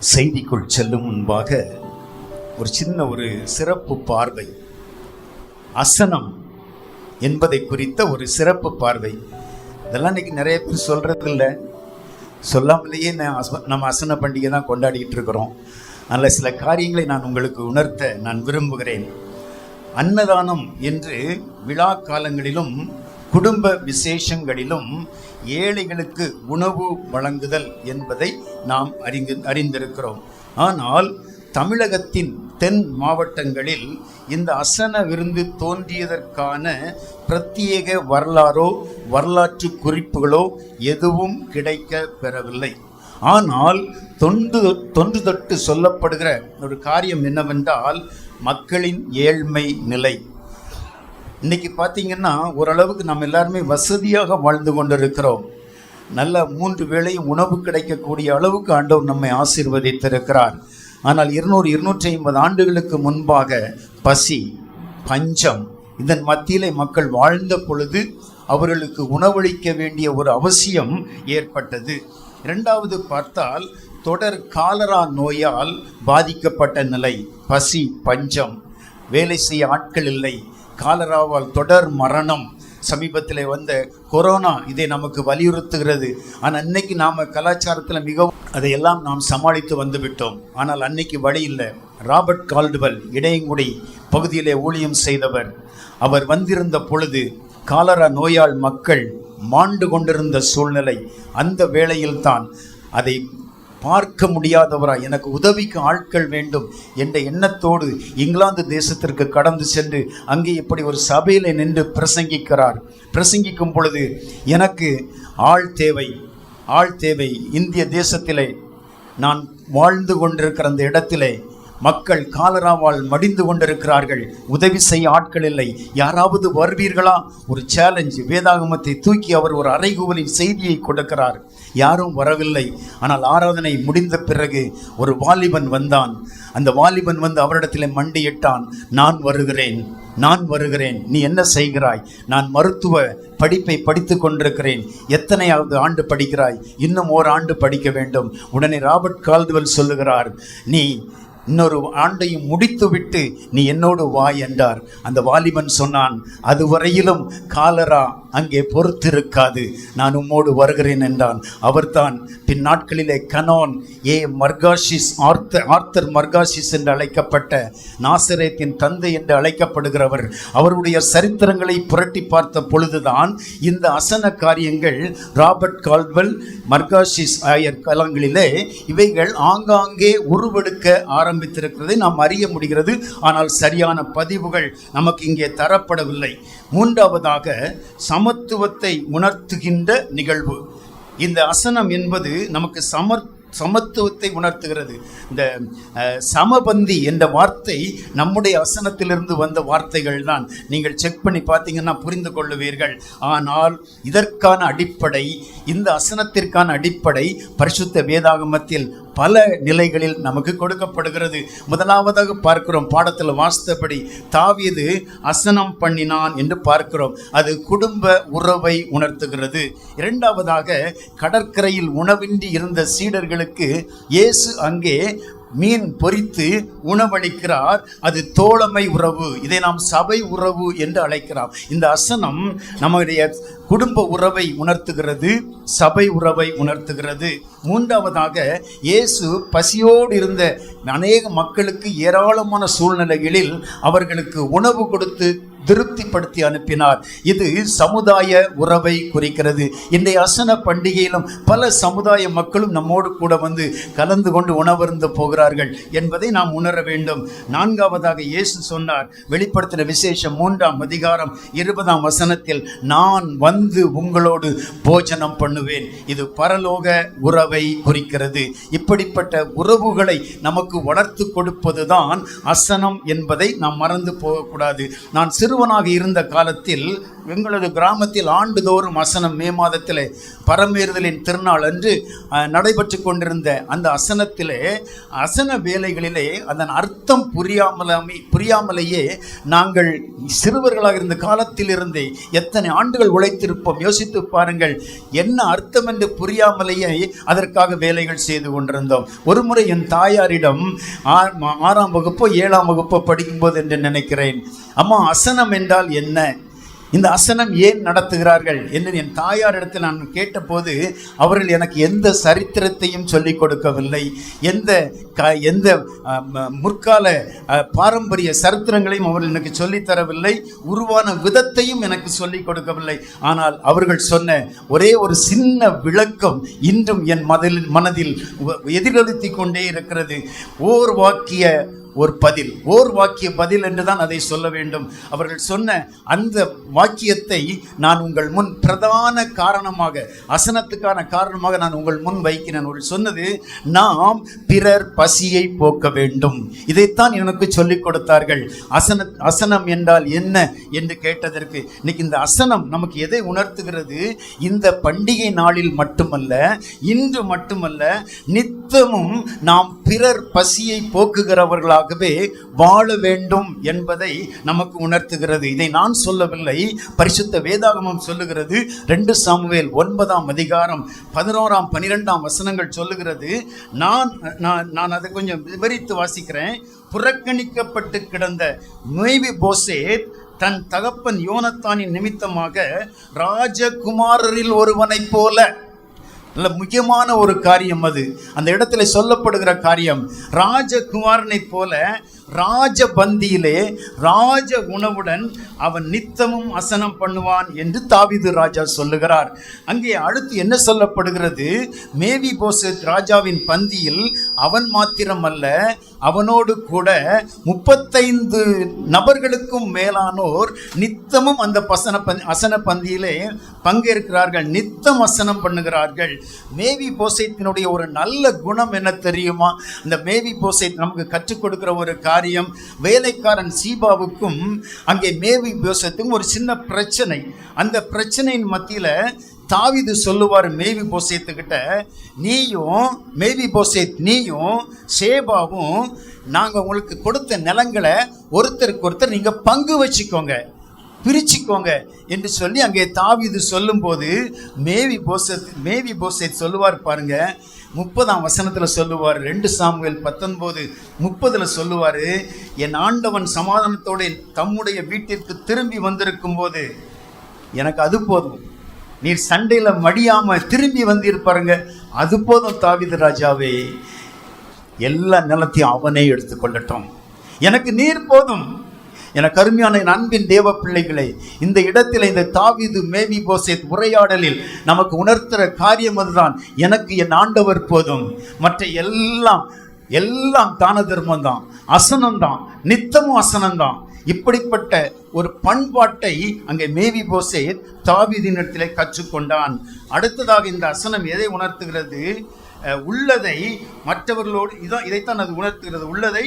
செய்திக்குள் செல்லும் முன்பாக ஒரு சின்ன சிறப்பு பார்வை, அசனம் என்பதை குறித்த ஒரு சிறப்பு பார்வை. இதெல்லாம் இன்னைக்கு நிறைய பேர் சொல்றது இல்லை, சொல்லாமலேயே நம்ம அசன பண்டிகை தான் கொண்டாடிக்கிட்டு இருக்கிறோம். அதில் சில காரியங்களை நான் உங்களுக்கு உணர்த்த நான் விரும்புகிறேன். அன்னதானம் என்று விழா காலங்களிலும் குடும்ப விசேஷங்களிலும் ஏழைகளுக்கு உணவு வழங்குதல் என்பதை நாம் அறிந்திருக்கிறோம். ஆனால் தமிழகத்தின் தென் மாவட்டங்களில் இந்த அசன விருந்து தோன்றியதற்கான பிரத்யேக வரலாற்று குறிப்புகளோ எதுவும் கிடைக்க பெறவில்லை. ஆனால் தொன்று தொட்டு சொல்லப்படுகிற ஒரு காரியம் என்னவென்றால் மக்களின் ஏழ்மை நிலை. இன்னைக்கு பார்த்தீங்கன்னா ஓரளவுக்கு நம்ம எல்லாருமே வசதியாக வாழ்ந்து கொண்டிருக்கிறோம். நல்ல 3 வேளையும் உணவு கிடைக்கக்கூடிய அளவுக்கு ஆண்டவர் நம்மை ஆசீர்வதித்திருக்கிறார். ஆனால் 200-250 ஆண்டுகளுக்கு முன்பாக பசி, பஞ்சம் இதன் மத்தியிலே மக்கள் வாழ்ந்த பொழுது அவர்களுக்கு உணவளிக்க வேண்டிய ஒரு அவசியம் ஏற்பட்டது. இரண்டாவது பார்த்தால் தொடர் காலரா நோயால் பாதிக்கப்பட்ட நிலை, பசி, பஞ்சம், வேலை செய்ய ஆட்கள் இல்லை, காலராவால் தொடர் மரணம். சமீபத்தில் வந்த கொரோனா இதை நமக்கு வலியுறுத்துகிறது. ஆனால் அன்னைக்கு நாம் கலாச்சாரத்தில் மிகவும் அதையெல்லாம் நாம் சமாளித்து வந்து விட்டோம். ஆனால் அன்னைக்கு வழி இல்லை. ராபர்ட் கால்டுவெல் இடையங்குடி பகுதியிலே ஊழியம் செய்தவர். அவர் வந்திருந்த பொழுது காலரா நோயால் மக்கள் மாண்டு கொண்டிருந்த சூழ்நிலை. அந்த வேளையில்தான் அதை பார்க்க முடியாதவராய் எனக்கு உதவிக்கு ஆட்கள் வேண்டும் என்ற எண்ணத்தோடு இங்கிலாந்து தேசத்திற்கு கடந்து சென்று அங்கே இப்படி ஒரு சபையில் நின்று பிரசங்கிக்கிறார். பிரசங்கிக்கும் பொழுது எனக்கு ஆள் தேவை. இந்திய தேசத்திலே நான் வாழ்ந்து கொண்டிருக்கிற அந்த இடத்திலே மக்கள் காலராவால் மடிந்து கொண்டிருக்கிறார்கள், உதவி செய்ய ஆட்கள் இல்லை, யாராவது வருவீர்களா? ஒரு சேலஞ்ச். வேதாகமத்தை தூக்கி அவர் ஒரு அறைகூவலின் செய்தியை கொடுக்கிறார். யாரும் வரவில்லை. ஆனால் ஆராதனை முடிந்த பிறகு ஒரு வாலிபன் வந்தான். அந்த வாலிபன் வந்து அவரிடத்தில் மண்டியிட்டான். நான் வருகிறேன், நீ என்ன செய்கிறாய்? நான் மருத்துவ படிப்பை படித்து கொண்டிருக்கிறேன். எத்தனையாவது ஆண்டு படிக்கிறாய்? இன்னும் 1 ஆண்டு படிக்க வேண்டும். உடனே ராபர்ட் கால்டுவெல் சொல்லுகிறார், நீ இன்னொரு ஆண்டையும் முடித்துவிட்டு நீ என்னோடு வா என்றார். அந்த வாலிபன் சொன்னான், அதுவரையிலும் காலரா அங்கே பொறுத்திருக்காது, நான் உம்மோடு வருகிறேன் என்றான். அவர்தான் பின் நாட்களிலே கனோன் மர்காஷிஸ், ஆர்த்தர் மர்காஷிஸ் என்று அழைக்கப்பட்ட நாசரேத்தின் தந்தை என்று அழைக்கப்படுகிறவர். அவருடைய சரித்திரங்களை புரட்டி பார்த்த பொழுதுதான் இந்த அசன காரியங்கள் ராபர்ட் கால்டுவெல், மர்காஷிஸ் ஆயர் காலங்களிலே இவைகள் ஆங்காங்கே உருவெடுக்க ஆரம்பித்திருக்கிறதை நாம் அறிய முடிகிறது. ஆனால் சரியான பதிவுகள் நமக்கு இங்கே தரப்படவில்லை. மூன்றாவதாக சமத்துவத்தை உணர்த்துகின்ற நிகழ்வு. இந்த அசனம் என்பது நமக்கு சமத்துவத்தை உணர்த்துகிறது. இந்த சமபந்தி என்ற வார்த்தை நம்முடைய அசனத்திலிருந்து வந்த வார்த்தைகள் தான். நீங்கள் செக் பண்ணி பார்த்தீங்கன்னா புரிந்து கொள்ளுவீர்கள். ஆனால் இதற்கான அடிப்படை, இந்த அசனத்திற்கான அடிப்படை பரிசுத்த வேதாகமத்தில் பல நிலைகளில் நமக்கு கொடுக்கப்படுகிறது. முதலாவதாக பார்க்கிறோம், பாடத்தில் வாசித்தபடி தாவீது அசனம் பண்ணினான் என்று பார்க்கிறோம். அது குடும்ப உறவை உணர்த்துகிறது. இரண்டாவதாக கடற்கரையில் உணவின்றி இருந்த சீடர்களுக்கு இயேசு அங்கே மீன் பொரித்து உணவளிக்கிறார். அது தோழமை உறவு. இதை நாம் சபை உறவு என்று அழைக்கிறோம். இந்த அசனம் நம்முடைய குடும்ப உறவை உணர்த்துகிறது, சபை உறவை உணர்த்துகிறது. மூன்றாவதாக இயேசு பசியோடு இருந்த அநேக மக்களுக்கு ஏராளமான சூழ்நிலைகளில் அவர்களுக்கு உணவு கொடுத்து திருப்திப்படுத்தி அனுப்பினார். இது சமுதாய உறவை குறிக்கிறது. இன்றைய அசன பண்டிகையிலும் பல சமுதாய மக்களும் நம்மோடு கூட வந்து கலந்து கொண்டு உணவருந்த போகிறார்கள் என்பதை நாம் உணர வேண்டும். நான்காவதாக இயேசு சொன்னார், வெளிப்படுத்தின விசேஷம் 3ஆம் அதிகாரம் 20ஆம் வசனத்தில், நான் வந்து உங்களோடு போஜனம் பண்ணுவேன். இது பரலோக உறவை குறிக்கிறது. இப்படிப்பட்ட உறவுகளை நமக்கு வளர்த்து கொடுப்பதுதான் அசனம் என்பதை நாம் மறந்து போகக்கூடாது. நான் சிறுவனாக இருந்த காலத்தில் எங்களது கிராமத்தில் ஆண்டுதோறும் அசனம் மே மாதத்திலே பரமேறுதலின் திருநாள் அன்று நடைபெற்று கொண்டிருந்த அந்த அசனத்திலே அசன வேலைகளிலே அதன் அர்த்தம் புரியாமலேயே நாங்கள் சிறுவர்களாக இருந்த காலத்திலிருந்தே எத்தனை ஆண்டுகள் உழைத்திருப்போம். யோசித்து பாருங்கள், என்ன அர்த்தம் என்று புரியாமலேயே அதற்காக வேலைகள் செய்து கொண்டிருந்தோம். ஒரு முறை என் தாயாரிடம் 6ஆம் வகுப்போ 7ஆம் வகுப்போ படிக்கும்போது என்று நினைக்கிறேன், அம்மா அசனம் என்றால் என்ன, இந்த அசனம் ஏன் நடத்துகிறார்கள் என்று என் தாயாரிடத்தில் நான் கேட்டபோது அவர்கள் எனக்கு எந்த சரித்திரத்தையும் சொல்லிக் கொடுக்கவில்லை, எந்த முற்கால பாரம்பரிய சரித்திரங்களையும் அவர்கள் எனக்கு சொல்லித்தரவில்லை, உருவான விதத்தையும் எனக்கு சொல்லிக் கொடுக்கவில்லை. ஆனால் அவர்கள் சொன்ன ஒரே ஒரு சின்ன விளக்கம் இன்றும் என் மனதில் எதிரொலித்து கொண்டே இருக்கிறது. ஓர் வாக்கிய பதில் என்றுதான் அதை சொல்ல வேண்டும். அவர்கள் சொன்ன அந்த வாக்கியத்தை நான் உங்கள் முன் பிரதான காரணமாக, அசனத்துக்கான காரணமாக நான் உங்கள் முன் வைக்கிறேன். அவர்கள் சொன்னது, நாம் பிறர் பசியை போக்க வேண்டும். இதைத்தான் எனக்கு சொல்லிக் கொடுத்தார்கள். அசனம் என்றால் என்ன என்று கேட்டதற்கு, இன்னைக்கு இந்த அசனம் நமக்கு எதை உணர்த்துகிறது? இந்த பண்டிகை நாளில் மட்டுமல்ல, இன்று மட்டுமல்ல, நித்தமும் நாம் பிறர் பசியை போக்குகிறவர்களாக வாழ வேண்டும் என்பதை நமக்கு உணர்த்துகிறது. இதை நான் சொல்லவில்லை, பரிசுத்த வேதாகமம் சொல்லுகிறது. 2 சாமுவேல் 9ஆம் அதிகாரம் 11ஆம் 12ஆம் வசனங்கள் சொல்லுகிறது. நான் அதை கொஞ்சம் விவரித்து வாசிக்கிறேன். புறக்கணிக்கப்பட்டு கிடந்த மேவிபோசேத் தன் தகப்பன் யோனத்தானின் நிமித்தமாக ராஜகுமாரரில் ஒருவனைப் போல, நல்ல முக்கியமான ஒரு காரியம் அது, அந்த இடத்துல சொல்லப்படுகிற காரியம், ராஜகுமாரனை போல ராஜ பந்தியிலே ராஜ உணவுடன் அவன் நித்தமும் அசனம் பண்ணுவான் என்று தாவீது ராஜா சொல்லுகிறார். அங்கே அடுத்து என்ன சொல்லப்படுகிறது? மேவிபோசேத் ராஜாவின் பந்தியில் அவன் மாத்திரமல்ல, அவனோடு கூட 35 நபர்களுக்கும் மேலானோர் நித்தமும் அந்த அசன பந்தியிலே பங்கேற்கிறார்கள், நித்தம் அசனம் பண்ணுகிறார்கள். மேவிபோசேத்தினுடைய ஒரு நல்ல குணம் என்ன தெரியுமா? இந்த மேவிபோசேத் நமக்கு கற்றுக் கொடுக்கிற ஒரு காரியம், வேலைக்காரன் சீபாவுக்கும் அங்கே மேவிபோசேத்துக்கும் ஒரு சின்ன பிரச்சனை. அந்த பிரச்சனையின் மத்தியில் தாவீது சொல்லுவார் மேவிபோசேத்துக்கிட்ட, நீயும் சேபாவும் நாங்கள் உங்களுக்கு கொடுத்த நிலங்களை ஒருத்தருக்கு ஒருத்தர் நீங்கள் பங்கு வச்சுக்கோங்க, பிரிச்சுக்கோங்க என்று சொல்லி அங்கே தாவீது சொல்லும்போது மேவிபோசேத் சொல்லுவார் பாருங்க, 30ஆம் வசனத்தில் சொல்லுவார். 2 சாமுவேல் 19:30 சொல்லுவார், என் ஆண்டவன் சமாதானத்தோடு தம்முடைய வீட்டிற்கு திரும்பி வந்திருக்கும் போது எனக்கு அது போதும், நீர் சண்டையில் மடியாம திரும்பி வந்திருப்பாருங்க, அது போதும் தாவீது ராஜாவே, எல்லா நிலத்தையும் அவனே எடுத்துக்கொள்ளட்டும், எனக்கு நீர் போதும். எனக்கு அருமையான என் அன்பின் தேவ பிள்ளைகளை, இந்த இடத்தில் இந்த தாவீது மேவிபோசேத் உரையாடலில் நமக்கு உணர்த்துற காரியம் அதுதான். எனக்கு என் ஆண்டவர் போதும், மற்ற எல்லாம் தான தர்மம் தான், அசனம்தான், நித்தமும் அசனம்தான். இப்படிப்பட்ட ஒரு பண்பாட்டை அங்கே மேவிபோசேத் தாவீதினிடத்திலே கற்றுக்கொண்டான். அடுத்ததாக இந்த அசனம் எதை உணர்த்துகிறது? உள்ளதை மற்றவர்களோடு, இதைத்தான் அது உணர்த்துகிறது. உள்ளதை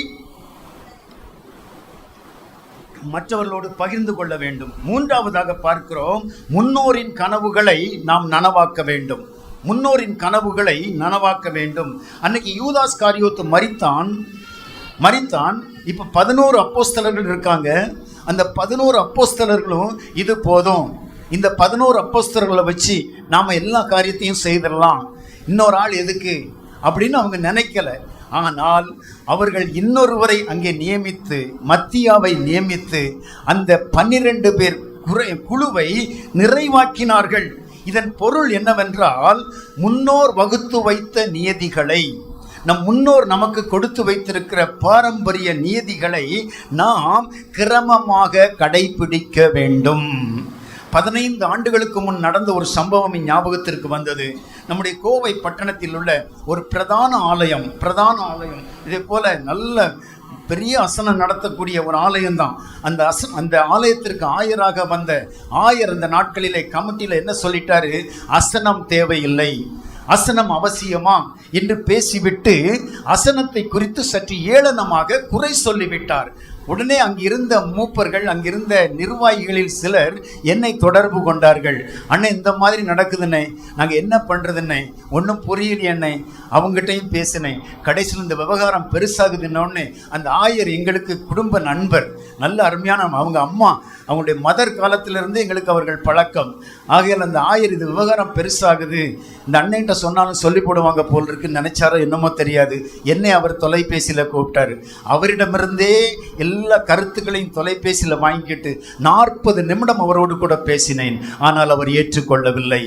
மற்றவர்களோடு பகிர்ந்து கொள்ள வேண்டும். 3ஆவதாக பார்க்கிறோம், முன்னோரின் கனவுகளை நாம் நனவாக்க வேண்டும். முன்னோரின் கனவுகளை நனவாக்க வேண்டும். அன்னைக்கு யூதாஸ் காரியோத்து மரித்தான். இப்போ 11 அப்போஸ்தலர்கள் இருக்காங்க. அந்த 11 அப்போஸ்தலர்களும் இது போதும், இந்த 11 அப்போஸ்தலர்களை வச்சு நாம் எல்லா காரியத்தையும் செய்திடலாம், இன்னொரு ஆள் எதுக்கு அப்படின்னு அவங்க நினைக்கல. ஆனால் அவர்கள் இன்னொருவரை அங்கே நியமித்து, மத்தியாவை நியமித்து அந்த 12 பேர் குழுவை நிறைவாக்கினார்கள். இதன் பொருள் என்னவென்றால், முன்னோர் வகுத்து வைத்த நியதிகளை, நம் முன்னோர் நமக்கு கொடுத்து வைத்திருக்கிற பாரம்பரிய நியதிகளை நாம் கிரமமாக கடைபிடிக்க வேண்டும். 15 ஆண்டுகளுக்கு முன் நடந்த ஒரு சம்பவம் ஞாபகத்திற்கு வந்தது. நம்முடைய கோவை பட்டணத்தில் உள்ள ஒரு பிரதான ஆலயம், இதே போல நல்ல பெரிய அசனம் நடத்தக்கூடிய ஒரு ஆலயம்தான். அந்த ஆலயத்திற்கு ஆயராக வந்த ஆயர் அந்த நாட்களிலே கமிட்டியில் என்ன சொல்லிட்டாரு? அசனம் தேவையில்லை, அசனம் அவசியமா என்று பேசிவிட்டு அசனத்தை குறித்து சற்று ஏளனமாக குறை சொல்லிவிட்டார். உடனே அங்கிருந்த மூப்பர்கள், அங்கிருந்த நிர்வாகிகளில் சிலர் என்னை தொடர்பு கொண்டார்கள். அண்ணே, இந்த மாதிரி நடக்குதுண்ணே, நாங்கள் என்ன பண்ணுறதுண்ணே, ஒன்றும் புரியல அண்ணே. அவங்ககிட்டையும் பேசினேன். கடைசியில் இந்த விவகாரம் பெருசாகுதுன்னொன்னே அந்த ஆயர் எங்களுக்கு குடும்ப நண்பர், நல்ல அருமையான, அவங்க அம்மா, அவங்களுடைய மதர் காலத்திலிருந்து எங்களுக்கு அவர்கள் பழக்கம். ஆகையால் அந்த ஆயர் இது விவகாரம் பெருசாகுது, இந்த அண்ணன்ட்ட சொன்னாலும் சொல்லி போடுவாங்க போல் இருக்குன்னு நினைச்சாரோ என்னமோ தெரியாது, என்னை அவர் தொலைபேசியில் கூப்பிட்டாரு. அவரிடமிருந்தே எல்லா கருத்துக்களையும் தொலைபேசியில் வாங்கிட்டு 40 நிமிடம் அவரோடு கூட பேசினேன். ஆனால் அவர் ஏற்றுக்கொள்ளவில்லை.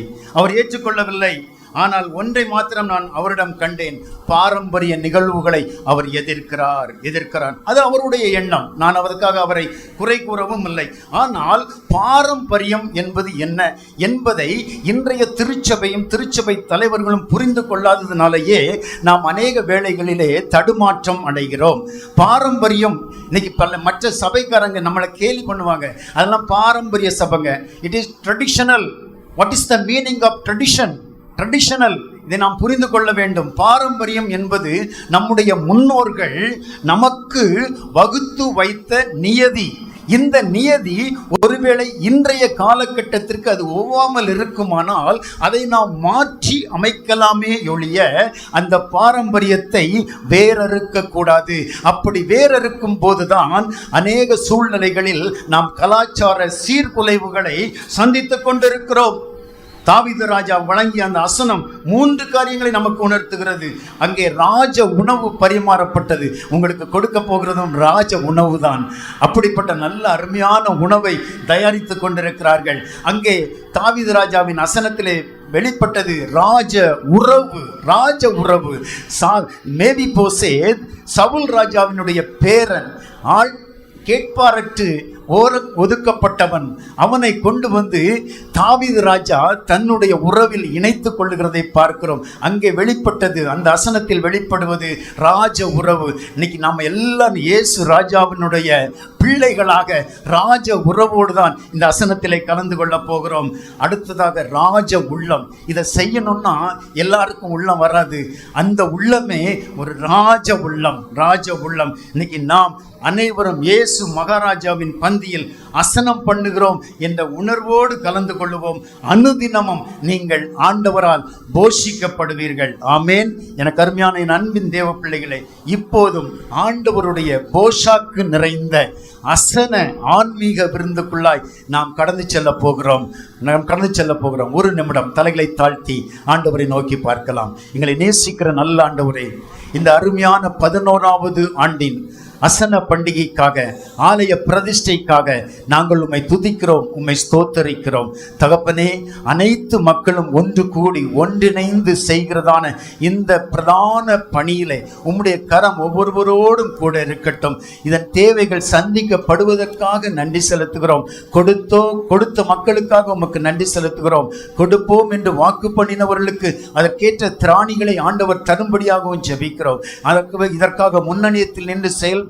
ஆனால் ஒன்றை மாத்திரம் நான் அவரிடம் கண்டேன், பாரம்பரிய நிகழ்வுகளை அவர் எதிர்க்கிறார். அது அவருடைய எண்ணம், நான் அதற்காக அவரை குறை கூறவும் இல்லை. ஆனால் பாரம்பரியம் என்பது என்ன என்பதை இன்றைய திருச்சபையும் திருச்சபை தலைவர்களும் புரிந்து கொள்ளாததுனாலேயே நாம் அநேக வேளைகளிலே தடுமாற்றம் அடைகிறோம். பாரம்பரியம் இன்னைக்கு மற்ற சபைக்காரங்க நம்மளை கேலி பண்ணுவாங்க, அதெல்லாம் பாரம்பரிய சபைங்க, it is traditional. What is the meaning of traditional? இதை நாம் புரிந்து கொள்ள வேண்டும். பாரம்பரியம் என்பது நம்முடைய முன்னோர்கள் நமக்கு வகுத்து வைத்த நியதி. இந்த நியதி ஒருவேளை இன்றைய காலகட்டத்திற்கு அது ஒவ்வாமல் இருக்குமானால் அதை நாம் மாற்றி அமைக்கலாமே ஒழிய அந்த பாரம்பரியத்தை வேறறுக்க கூடாது. அப்படி வேறறுக்கும் போதுதான் அநேக சூழ்நிலைகளில் நாம் கலாச்சார சீர்குலைவுகளை சந்தித்துக் கொண்டிருக்கிறோம். தாவீது ராஜா வழங்கிய அந்த வசனம் 3 காரியங்களை நமக்கு உணர்த்துகிறது. அங்கே ராஜ உணவு பரிமாறப்பட்டது. உங்களுக்கு கொடுக்க போகிறதும் ராஜ உணவு தான். அப்படிப்பட்ட நல்ல அருமையான உணவை தயாரித்து கொண்டிருக்கிறார்கள். அங்கே தாவீது ராஜாவின் வசனத்திலே வெளிப்பட்டது ராஜ உறவு. மேவிபோசேத் சவுல் ராஜாவினுடைய பேரன், ஆள் கேட்பாரற்று ஒதுக்கப்பட்டவன். அவனை கொண்டு வந்து தாவீது ராஜா தன்னுடைய உறவில் இணைத்துக் கொள்ளுகிறதை பார்க்கிறோம். அங்கே வெளிப்பட்டது, அந்த வசனத்தில் வெளிப்படுவது ராஜ உறவு. இன்னைக்கு நாம் எல்லாம் இயேசு ராஜாவினுடைய பிள்ளைகளாக ராஜ உறவோடு தான் இந்த வசனத்திலே கலந்து கொள்ள போகிறோம். அடுத்ததாக ராஜ உள்ளம். இதை செய்யணும்னா எல்லாருக்கும் உள்ளம் வராது. அந்த உள்ளமே ஒரு ராஜ உள்ளம். இன்னைக்கு நாம் அனைவரும் இயேசு மகாராஜாவின் பந்தியில் அசனம் பண்ணுகிறோம் என்ற உணர்வோடு கலந்து கொள்ளுவோம். அனுதினமும் நீங்கள் ஆண்டவரால் போஷிக்கப்படுவீர்கள். ஆமேன். எனக்கு அருமையான என் அன்பின் தேவ பிள்ளைகளே, இப்போதும் ஆண்டவருடைய போஷாக்கு நிறைந்த அசன ஆன்மீக விருந்துக்குள்ளாய் நாம் கடந்து செல்ல போகிறோம். ஒரு நிமிடம் தலைகளை தாழ்த்தி ஆண்டவரை நோக்கி பார்க்கலாம். எங்களை நேசிக்கிற நல்ல ஆண்டவரே, இந்த அருமையான 11வது ஆண்டின் அசன பண்டிகைக்காக, ஆலய பிரதிஷ்டைக்காக நாங்கள் உம்மை துதிக்கிறோம், உம்மை ஸ்தோத்தரிக்கிறோம். தகப்பனே, அனைத்து மக்களும் ஒன்று கூடி ஒன்றிணைந்து செய்கிறதான இந்த பிரதான பணியிலே உம்முடைய கரம் ஒவ்வொருவரோடும் கூட இருக்கட்டும். இதன் தேவைகள் சந்திக்கப்படுவதற்காக நன்றி செலுத்துகிறோம். கொடுத்த மக்களுக்காக உமக்கு நன்றி செலுத்துகிறோம். கொடுப்போம் என்று வாக்கு பண்ணினவர்களுக்கு அதற்கேற்ற திராணிகளை ஆண்டவர் தரும்படியாகவும் ஜெபிக்கிறோம். இதற்காக முன்னணியத்தில் நின்று செயல்பட்ட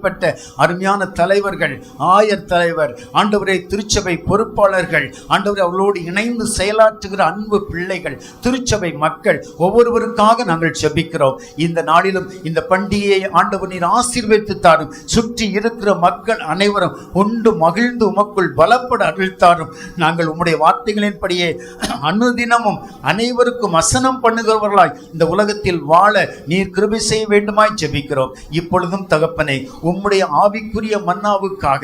அருமையான தலைவர்கள், ஆயர் தலைவர், ஆண்டவரே, திருச்சபை பொறுப்பாளர்கள், ஆண்டவரே, அவர்களோடு இணைந்து செயலாற்றுகிற அன்பு பிள்ளைகள், திருச்சபை மக்கள் ஒவ்வொருவருக்காக நாங்கள் ஜெபிக்கிறோம். இந்த நாளிலும் இந்த பண்டிகையை ஆண்டவர் நீர் ஆசீர்வதித்து தாரும். சுற்றி இருக்கிற மக்கள் அனைவரும் உண்டு மகிழ்ந்து உமக்குள் பலப்பட அருள்தாரும். நாங்கள் உம்முடைய வார்த்தைகளின்படியே அனுதினமும் அனைவருக்கும் வசனம் பண்ணுகிறவர்களாய் இந்த உலகத்தில் வாழ நீர் கிருபை செய்ய வேண்டுமாய் ஜெபிக்கிறோம். இப்பொழுதும் தகப்பனே, உம்முடைய ஆவிக்குரிய மன்னாவுக்காக,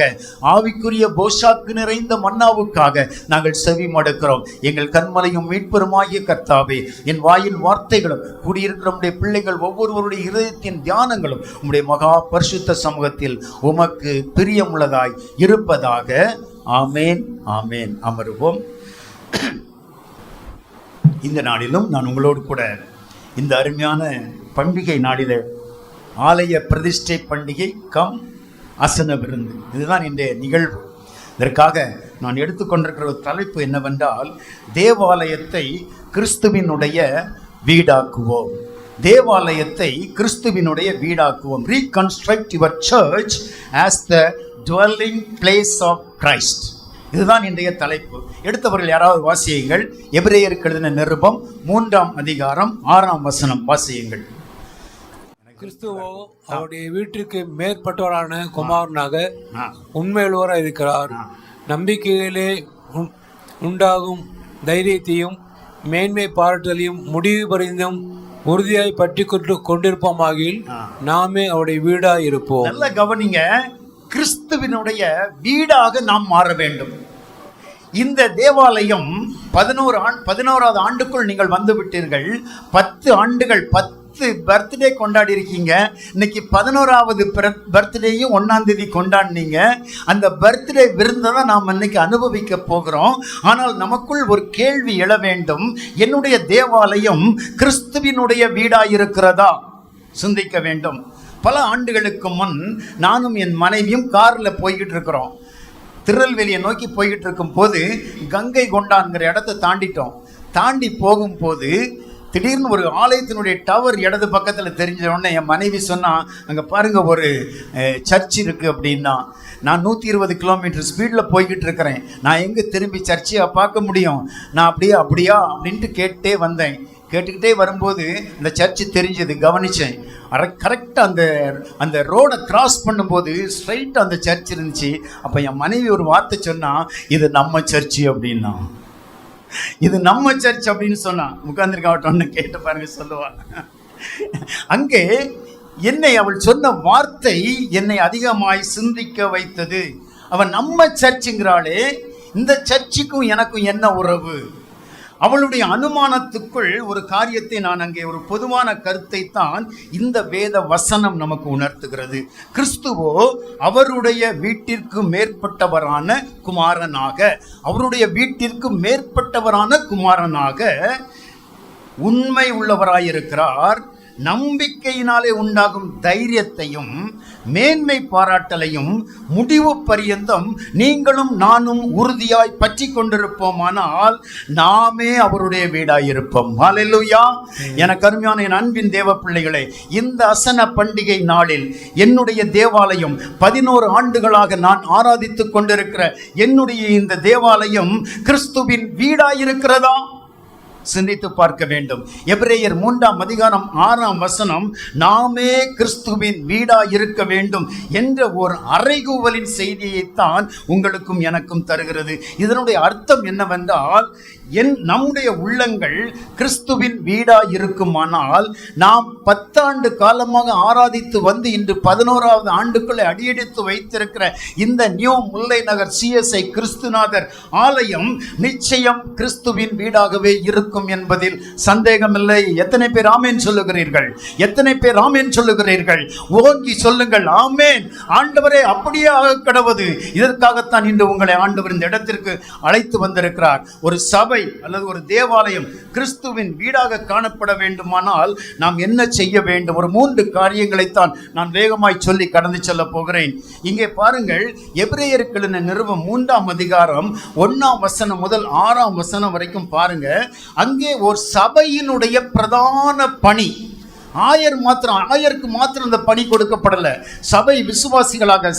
ஆவிக்குரிய போஷாக்கு நிறைந்த மன்னாவுக்காக நாங்கள் செவி மடுக்கிறோம். எங்கள் கண்மலையும் மீட்பெருமாகிய கர்த்தாவே, என் வாயின் வார்த்தைகளும் கூடியிருக்கிற நம்முடைய பிள்ளைகள் ஒவ்வொருவருடைய இதயத்தின் தியானங்களும் உம்முடைய மகா பரிசுத்த சமூகத்தில் உமக்கு பிரியமுள்ளதாய் இருப்பதாக. ஆமேன், ஆமேன். அமருவோம். இந்த நாளிலும் நான் உங்களோடு கூட இந்த அருமையான பண்டிகை நாளில் ஆலய பிரதிஷ்டை பண்டிகை கம் அசன விருந்து, இதுதான் இன்றைய நிகழ்வு. இதற்காக நான் எடுத்துக்கொண்டிருக்கிற ஒரு தலைப்பு என்னவென்றால், தேவாலயத்தை கிறிஸ்துவினுடைய வீடாக்குவோம். தேவாலயத்தை கிறிஸ்துவினுடைய வீடாக்குவோம். Reconstruct your church as the dwelling place of Christ. இதுதான் இன்றைய தலைப்பு. எடுத்தவர்கள் யாராவது வாசியுங்கள். எபிரேயருக்கு எழுதின நிருபம் 3ஆம் அதிகாரம் 6ஆம் வசனம் வாசியுங்கள். கிறிஸ்துவோ அவருடைய வீட்டிற்கு மேற்பட்டவரான குமாரனாக உண்மையுள்ளவராக இருக்கிறார். நம்பிக்கையிலே உண்டாகும் தைரியத்தையும் மேன்மை பாராட்டலையும் முடிவு பரிந்தும் உறுதியாய் பற்றி கொண்டிருப்போமாகில் நாமே அவருடைய வீடாய் இருப்போம். நல்ல கவனிங்க, கிறிஸ்துவினுடைய வீடாக நாம் மாற வேண்டும். இந்த தேவாலயம் 11வது ஆண்டுக்குள் நீங்கள் வந்து விட்டீர்கள். 10 ஆண்டுகள் 10 பர்த்டே கொண்டாடி இருக்கீங்க. இன்னைக்கு 11வது பர்த்டேயும் 1ஆம் தேதி கொண்டாடினீங்க. அந்த பர்த்டே விருந்தை தான் நாம் இன்னைக்கு அனுபவிக்க போகிறோம். ஆனால் நமக்குள் ஒரு கேள்வி எழ வேண்டும். என்னுடைய தேவாலயம் கிறிஸ்துவினுடைய வீடாயிருக்கிறதா? சிந்திக்க வேண்டும். பல ஆண்டுகளுக்கு முன் நானும் என் மனைவியும் காரில் போய்கிட்டு இருக்கிறோம். திருநெல்வேலியை நோக்கி போய்கிட்டு இருக்கும் போது கங்கை கொண்டான்கிற இடத்தை தாண்டிட்டோம். தாண்டி போகும்போது திடீர்னு ஒரு ஆலயத்தினுடைய டவர் இடது பக்கத்தில் தெரிஞ்ச உடனே என் மனைவி சொன்னால், அங்கே பாருங்கள் ஒரு சர்ச் இருக்குது அப்படின்னா. நான் 120 கிலோமீட்டர் ஸ்பீடில் போய்கிட்டு இருக்கிறேன். நான் எங்கே திரும்பி சர்ச்சையை பார்க்க முடியும்? நான் அப்படியா அப்படின்ட்டு கேட்டே வந்தேன். கேட்டுக்கிட்டே வரும்போது இந்த சர்ச்சு தெரிஞ்சது, கவனித்தேன். கரெக்டாக அந்த ரோடை கிராஸ் பண்ணும்போது ஸ்ட்ரைட்டாக அந்த சர்ச் இருந்துச்சு. அப்போ என் மனைவி ஒரு வார்த்தை சொன்னால், இது நம்ம சர்ச்சு அப்படின்னா. இது நம்ம சர்ச் அப்படின்னு சொன்னான். உட்கார்ந்துருக்காவட்டோன்னு கேட்டு பாருங்க சொல்லுவான். அங்கே என்னை அவள் சொன்ன வார்த்தை என்னை அதிகமாய் சிந்திக்க வைத்தது. அவன் நம்ம சர்ச்சுங்கிறாளே, இந்த சர்ச்சுக்கும் எனக்கும் என்ன உறவு? அவளுடைய அனுமானத்துக்குள் ஒரு காரியத்தை நான் அங்கே ஒரு பொதுவான கருத்தை தான் இந்த வேத வசனம் நமக்கு உணர்த்துகிறது. கிறிஸ்துவோ அவருடைய வீட்டிற்கு மேற்பட்டவரான குமாரனாக, அவருடைய வீட்டிற்கு மேற்பட்டவரான குமாரனாக உண்மை உள்ளவராயிருக்கிறார். நம்பிக்கையினாலே உண்டாகும் தைரியத்தையும் மேன்மை பாராட்டலையும் முடிவு பரியந்தம் நீங்களும் நானும் உறுதியாய் பற்றி கொண்டிருப்போமானால் நாமே அவருடைய வீடாயிருப்போம். ஹல்லேலூயா. எனக்கு அருமையான என் அன்பின் தேவ பிள்ளைகளே, இந்த அசன பண்டிகை நாளில் என்னுடைய தேவாலயம் 11 ஆண்டுகளாக நான் ஆராதித்துக் கொண்டிருக்கிற என்னுடைய இந்த தேவாலயம் கிறிஸ்துவின் வீடாயிருக்கிறதா? சிந்தித்து பார்க்க வேண்டும். எபிரேயர் 3ஆம் அதிகாரம் 6ஆம் வசனம் நாமே கிறிஸ்துவின் வீடா இருக்க வேண்டும் என்ற ஒரு அறைகூவலின் செய்தியைத்தான் உங்களுக்கும் எனக்கும் தருகிறது. இதனுடைய அர்த்தம் என்னவென்றால், நம்முடைய உள்ளங்கள் கிறிஸ்துவின் வீடா இருக்குமானால் நாம் 10 ஆண்டு காலமாக ஆராதித்து வந்து இன்று 11வது ஆண்டுக்குள்ளே அடியெடுத்து வைத்திருக்கிற இந்த நியூ முல்லை நகர் CSI கிறிஸ்துநாதர் ஆலயம் நிச்சயம் கிறிஸ்துவின் வீடாகவே இருக்கும் என்பதில் சந்தேகமில்லை. எத்தனை பேர் ஆமேன் சொல்லுகிறீர்கள்? எத்தனை பேர் ஆமேன் சொல்லுகிறீர்கள்? ஓங்கி சொல்லுங்கள், ஆமேன். ஆண்டவரே, அப்படியே ஆக கடவுது. இதற்காகத்தான் இன்று உங்களை ஆண்டவர் இந்த இடத்திற்கு அழைத்து வந்திருக்கிறார். ஒரு சபை அல்லது ஒரு தேவாலயம் கிறிஸ்துவின் வீடாக காணப்பட வேண்டுமானால் நாம் என்ன செய்ய வேண்டும்? ஒரு 3 காரியங்களைத்தான் நான் வேகமாய் சொல்லி கடந்து செல்ல போகிறேன். இங்கே பாருங்கள், எபிரேயருக்கு எழுதின நிருபம் 3ஆம் அதிகாரம் 1ஆம் வசனம் முதல் 6ஆம் வசனம் வரைக்கும் பாருங்க. அங்கே ஒரு சபையினுடைய பிரதான பணி, ஆயருக்கு மாத்திரம் இந்த பணி கொடுக்கப்படல. சபை விசுவாசிகளாக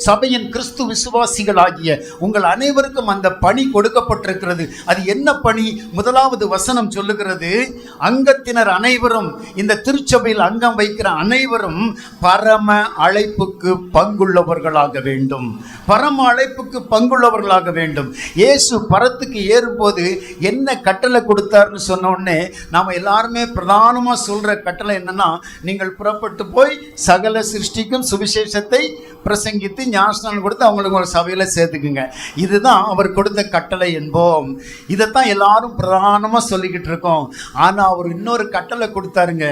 சபையின் கிறிஸ்து விசுவாசிகளாகிய உங்கள் அனைவருக்கும் அந்த பணி கொடுக்கப்பட்டிருக்கிறது. அது என்ன பணி? முதலாவது வசனம் சொல்லுகிறது, அங்கத்தினர் அனைவரும், இந்த திருச்சபையில் அங்கம் வைக்கிற அனைவரும் பரம அழைப்புக்கு பங்குள்ளவர்களாக வேண்டும். பரம அழைப்புக்கு பங்குள்ளவர்களாக வேண்டும். இயேசு பரத்துக்கு ஏறும்போது என்ன கட்டளை கொடுத்தாருன்னு சொன்ன உடனே நாம எல்லாருமே பிரதானமா சொல்ற கட்டளை என்னன்னா, நீங்கள் புறப்பட்டு போய் சகல சிருஷ்டிக்கும் சுவிசேஷத்தை பிரசங்கித்து ஞானஸ்நானம் கொடுத்து அவங்களுக்கு ஒரு சபையில சேர்த்துக்குங்க. இதுதான் அவர் கொடுத்த கட்டளை என்போம். இதைத்தான் எல்லாரும் பிரதானமா சொல்லிக்கிட்டு இருக்கோம். ஆனா அவர் இன்னொரு கட்டளை கொடுத்தாருங்க.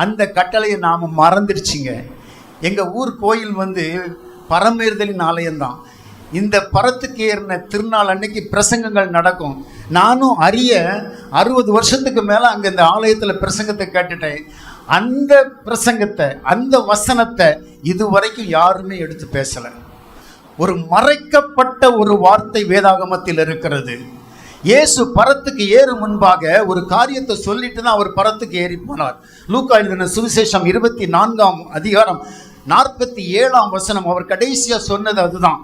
அந்த கட்டளையை நாம மறந்துடுச்சிங்க. எங்க ஊர் கோயில் பரமேறுதலின் ஆலயம்தான். இந்த பரத்துக்கு ஏறின திருநாள் அன்னைக்கு பிரசங்கங்கள் நடக்கும். நானும் 60 வருஷத்துக்கு மேலே அங்கே இந்த ஆலயத்தில் பிரசங்கத்தை கேட்டுட்டேன். அந்த பிரசங்கத்தை, அந்த வசனத்தை இதுவரைக்கும் யாருமே எடுத்து பேசலை. ஒரு மறைக்கப்பட்ட ஒரு வார்த்தை வேதாகமத்தில் இருக்கிறது. இயேசு பரத்துக்கு ஏறும் முன்பாக ஒரு காரியத்தை சொல்லிட்டு தான் அவர் பரத்துக்கு ஏறி போனார். லூக்கா எழுதின சுவிசேஷம் 24ஆம் அதிகாரம் 47ஆம் வசனம் அவர் கடைசியா சொன்னது அதுதான்.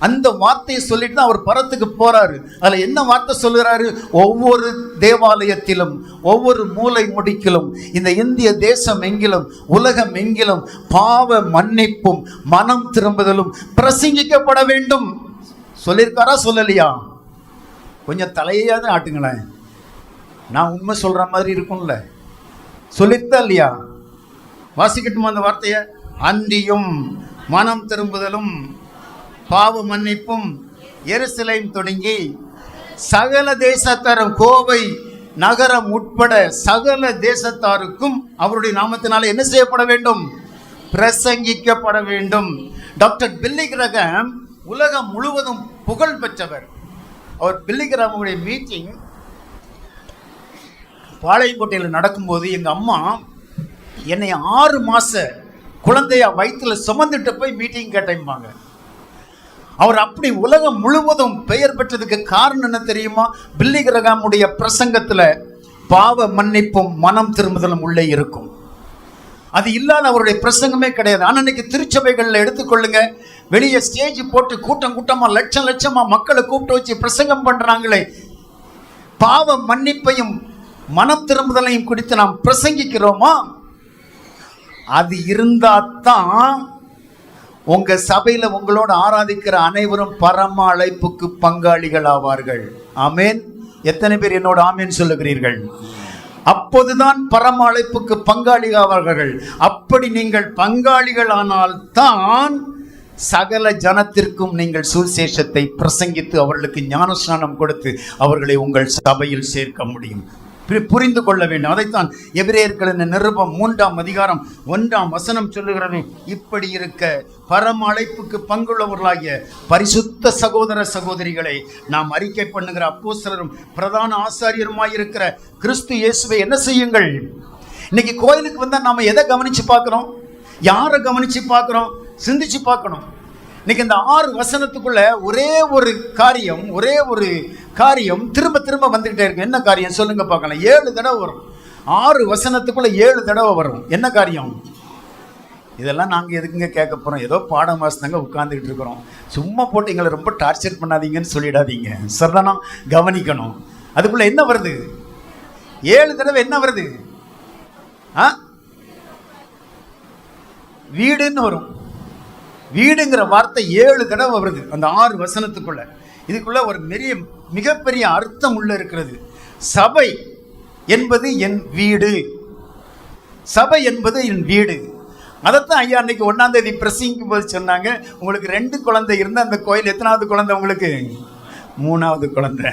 அந்த வார்த்தையை சொல்லிட்டு தான் அவர் பரத்துக்கு போறாரு. அதுல என்ன வார்த்தை சொல்லுறாரு? ஒவ்வொரு தேவாலயத்திலும், ஒவ்வொரு மூலை முடிக்கிலும், இந்த இந்திய தேசம் எங்கிலும், உலகம் எங்கிலும் பாவ மன்னிப்பும் மனம் திரும்புதலும் பிரசங்கிக்கப்பட வேண்டும். சொல்லியிருக்காரா சொல்லலையா? கொஞ்சம் தலையாவது ஆட்டுங்களேன். நான் உண்மை சொல்ற மாதிரி இருக்கும்ல, சொல்லித்தா இல்லையா? வாசிக்கட்டுமா அந்த வார்த்தைய? அன்றியும் மனம் திரும்புதலும் பாவ மன்னிப்பும் எருசலேம் தொடங்கி சகல தேசத்தாரும், கோவை நகரம் உட்பட சகல தேசத்தாருக்கும் அவருடைய நாமத்தினால என்ன செய்யப்பட வேண்டும்? பிரசங்கிக்கப்பட வேண்டும். டாக்டர் பில்லி கிரஹாம் உலகம் முழுவதும் புகழ் பெற்றவர். அவர் பில்லி கிரஹாமுடைய மீட்டிங் பாளையங்கோட்டையில் நடக்கும்போது எங்கள் அம்மா என்னை 6 மாச குழந்தையா வயிற்றுல சுமந்துட்டு போய் மீட்டிங் கேட்டேம்பாங்க. அவர் அப்படி உலகம் முழுவதும் பெயர் பெற்றதுக்கு காரணம் என்ன தெரியுமா? பில்லி கிரஹாமுடைய பிரசங்கத்துல பாவ மன்னிப்பும் மனம் திரும்புதலும் உள்ளே இருக்கும். அது இல்லாத அவருடைய பிரசங்கமே கிடையாது. ஆனால் இன்னைக்கு திருச்சபைகளில் எடுத்துக்கொள்ளுங்க, வெளியே ஸ்டேஜ் போட்டு கூட்டம் கூட்டமா லட்சம் லட்சமா மக்களை கூப்பிட்டு வச்சு பிரசங்கம் பண்றாங்களே, பாவ மன்னிப்பையும் மனம் திரும்புதலையும் குறித்து நாம் பிரசங்கிக்கிறோமா? அது இருந்தா தான் உங்க சபையில உங்களோட ஆராதிக்கிற அனைவரும் பரம அழைப்புக்கு பங்காளிகள் ஆவார்கள். ஆமேன். எத்தனை பேர் என்னோட ஆமேன் சொல்லுகிறீர்கள்? அப்போதுதான் பரம அழைப்புக்கு பங்காளி ஆவார்கள். அப்படி நீங்கள் பங்காளிகள் ஆனால் தான் சகல ஜனத்திற்கும் நீங்கள் சுவிசேஷத்தை பிரசங்கித்து அவர்களுக்கு ஞானஸ்நானம் கொடுத்து அவர்களை உங்கள் சபையில் சேர்க்க முடியும். புரிந்து கொள்ள வேண்டும். அதைத்தான் எபிரேயர்களின் நிருபம் 3ஆம் அதிகாரம் 1ஆம் வசனம் சொல்லுகிறது. இப்படி இருக்க பரம அழைப்புக்கு பங்குள்ளவர்களாகிய பரிசுத்த சகோதர சகோதரிகளை நாம் அறிக்கை பண்ணுகிற அப்போஸ்தலரும் பிரதான ஆசாரியருமாயிருக்கிற கிறிஸ்து இயேசுவை என்ன செய்யுங்கள்? இன்னைக்கு கோயிலுக்கு வந்தா நாம எதை கவனிச்சு பார்க்கிறோம்? யாரை கவனிச்சு பார்க்கிறோம்? சிந்திச்சு பார்க்கணும். இன்னைக்கு இந்த 6 வசனத்துக்குள்ள ஒரே ஒரு காரியம் திரும்ப திரும்ப வந்துகிட்டே இருக்கு. என்ன காரியம் சொல்லுங்க பார்க்கலாம். 7 தடவை வரும். 6 வசனத்துக்குள்ள 7 தடவை வரும். என்ன காரியம்? இதெல்லாம் நாங்கள் எதுக்குங்க கேட்க போறோம்? ஏதோ பாடம் வாசனங்க உட்கார்ந்துக்கிட்டு இருக்கிறோம். சும்மா போட்டு எங்களை ரொம்ப டார்ச்சர் பண்ணாதீங்கன்னு சொல்லிடாதீங்க. சரிதானா? கவனிக்கணும். அதுக்குள்ள என்ன வருது? 7 தடவை என்ன வருது? வீடுன்னு வரும். வீடுங்கிற வார்த்தை 7 தடவை வருது அந்த 6 வசனத்துக்குள்ள. இதுக்குள்ள ஒரு மிகப்பெரிய அர்த்தம் உள்ள இருக்கிறது. சபை என்பது என் வீடு. சபை என்பது என் வீடு. அதைத்தான் ஐயா அன்னைக்கு 1ஆம் தேதி பிரசங்கிக்கும் போது சொன்னாங்க. உங்களுக்கு 2 குழந்தை இருந்தா அந்த கோயில் எத்தனாவது குழந்தை? உங்களுக்கு 3ஆவது குழந்தை.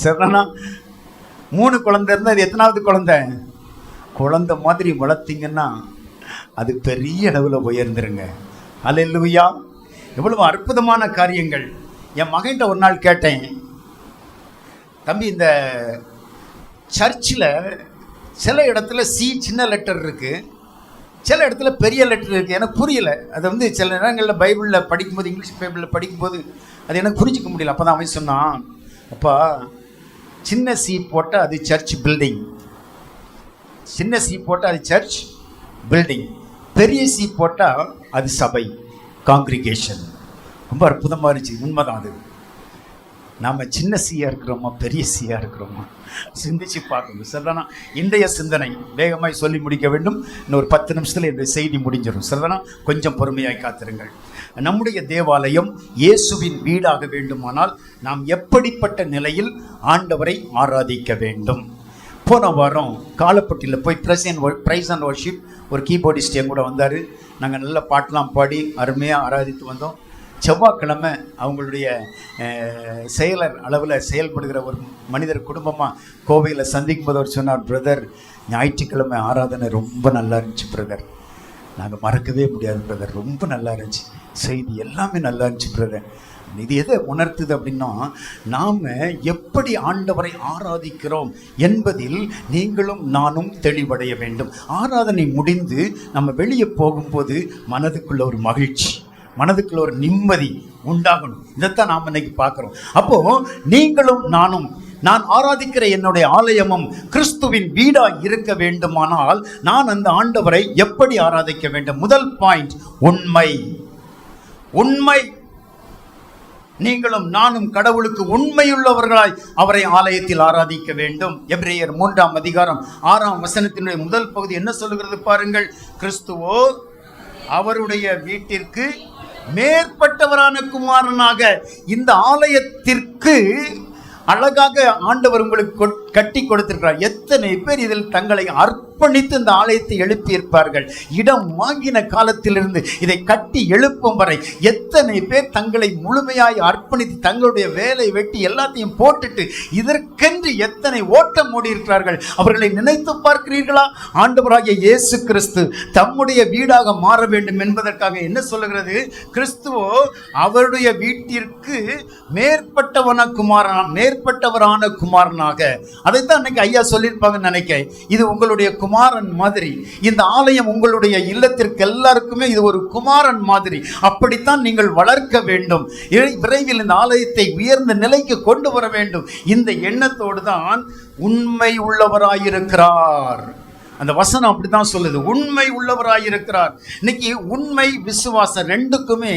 சரிதானா? 3 குழந்தை இருந்தா அது எத்தனாவது குழந்தை? குழந்தை மாதிரி வளர்த்தீங்கன்னா அது பெரிய அளவில் உயர்ந்துருங்க. அல்லேலூயா. எவ்வளவு அற்புதமான காரியங்கள். என் மகன்கிட்ட ஒரு நாள் கேட்டேன், தம்பி இந்த சர்ச்சில் சில இடத்துல சி சின்ன லெட்டர் இருக்கு, சில இடத்துல பெரிய லெட்டர் இருக்கு. எனக்கு புரியல. அதை சில நேரங்களில் பைபிளில் படிக்கும்போது, இங்கிலீஷ் பைபிளில் படிக்கும்போது அது எனக்கு புரிஞ்சிக்க முடியல. அப்போ தான் அவன் சொன்னான், அப்பா சின்ன சி போட்டால் அது சர்ச் பில்டிங், சின்ன சி போட்டால் அது சர்ச் பில்டிங், பெரிய சி போட்டால் அது சபை, காங்கிரிகேஷன். ரொம்ப அற்புதமாக இருந்துச்சு. உண்மைதான். அது நாம் சின்ன சீயாக இருக்கிறோமா பெரிய சீயாக இருக்கிறோமா சிந்திச்சு பார்க்கணும். சரிதானா? இன்றைய சிந்தனை வேகமாய் சொல்லி முடிக்க வேண்டும். இன்னொரு 10 நிமிஷத்தில் இந்த செய்தி முடிஞ்சிடும். சரிதானா? கொஞ்சம் பொறுமையாய் காத்திருங்கள். நம்முடைய தேவாலயம் இயேசுவின் வீடாக வேண்டுமானால் நாம் எப்படிப்பட்ட நிலையில் ஆண்டவரை ஆராதிக்க வேண்டும்? போன வாரம் காலப்பட்டியில் போய் ப்ரைஸ் அண்ட் வர்ஷிப் ஒரு கீபோர்டிஸ்ட் என் கூட வந்தார். நாங்கள் நல்ல பாட்டெலாம் பாடி அருமையாக ஆராதித்து வந்தோம். செவ்வாய்க்கிழமை அவங்களுடைய செயலர் அளவில் செயல்படுகிற ஒரு மனிதர் குடும்பமாக கோவையில் சந்திக்கும் போது அவர் சொன்னார், பிரதர் ஞாயிற்றுக்கிழமை ஆராதனை ரொம்ப நல்லா இருந்துச்சு பிரதர், நாங்கள் மறக்கவே முடியாது பிரதர், ரொம்ப நல்லா இருந்துச்சு, செய்தி எல்லாமே நல்லா இருந்துச்சு பிரதர். இது எதை உணர்த்துது அப்படின்னா, நாம் எப்படி ஆண்டவரை ஆராதிக்கிறோம் என்பதில் நீங்களும் நானும் தெளிவடைய வேண்டும். ஆராதனை முடிந்து நம்ம வெளியே போகும்போது மனதுக்குள்ள ஒரு மகிழ்ச்சி, மனதுக்குள்ள ஒரு நிம்மதி உண்டாகணும். இதைத்தான் நாம் இன்னைக்கு பார்க்குறோம். அப்போ நீங்களும் நானும், நான் ஆராதிக்கிற என்னுடைய ஆலயமும் கிறிஸ்துவின் வீடா இருக்க வேண்டுமானால் நான் அந்த ஆண்டவரை எப்படி ஆராதிக்க வேண்டும்? முதல் பாயிண்ட், உண்மை. உண்மை. நீங்களும் நானும் கடவுளுக்கு உண்மையுள்ளவர்களாய் அவரை ஆலயத்தில் ஆராதிக்க வேண்டும். எபிரேயர் 3ஆம் அதிகாரம் 6ஆம் வசனத்தினுடைய முதல் பகுதி என்ன சொல்லுகிறது பாருங்கள். கிறிஸ்துவோ அவருடைய வீட்டிற்கு மேற்பட்டவரான குமாரனாக இந்த ஆலயத்திற்கு அழகாக ஆண்டவர் உங்களுக்கு கட்டி கொடுத்திருக்கிறார். எத்தனை பேர் இதில் தங்களை அர்ப்பணித்து இந்த ஆலயத்தை எழுப்பி இருப்பார்கள். இடம் வாங்கின காலத்திலிருந்து இதை கட்டி எழுப்பும் வரை எத்தனை பேர் தங்களை முழுமையாய் அர்ப்பணித்து தங்களுடைய வேலை வெட்டி எல்லாத்தையும் போட்டுட்டு இதற்கென்று எத்தனை ஓட்டம் ஓடி இருக்கிறார்கள். அவர்களை நினைத்து பார்க்கிறீர்களா? ஆண்டவராகிய இயேசு கிறிஸ்து தம்முடைய வீடாக மாற வேண்டும் என்பதற்காக என்ன சொல்லுகிறது? கிறிஸ்துவோ அவருடைய வீட்டிற்கு மேற்பட்டவரான குமாரனாக. அதைத்தான் அன்னைக்கு ஐயா சொல்லியிருப்பாங்கன்னு நினைக்கிறேன். இது உங்களுடைய குமாரன் மாதிரி. இந்த ஆலயம் உங்களுடைய இல்லத்திற்கு எல்லாருக்குமே இது ஒரு குமாரன் மாதிரி. அப்படித்தான் நீங்கள் வளர்க்க வேண்டும். விரைவில் இந்த ஆலயத்தை உயர்ந்த நிலைக்கு கொண்டு வர வேண்டும். இந்த எண்ணத்தோடு தான் உண்மை உள்ளவராயிருக்கிறார். அந்த வசனம் அப்படித்தான் சொல்லுது, உண்மை உள்ளவராயிருக்கிறார். இன்னைக்கு உண்மை விசுவாசம் ரெண்டுக்குமே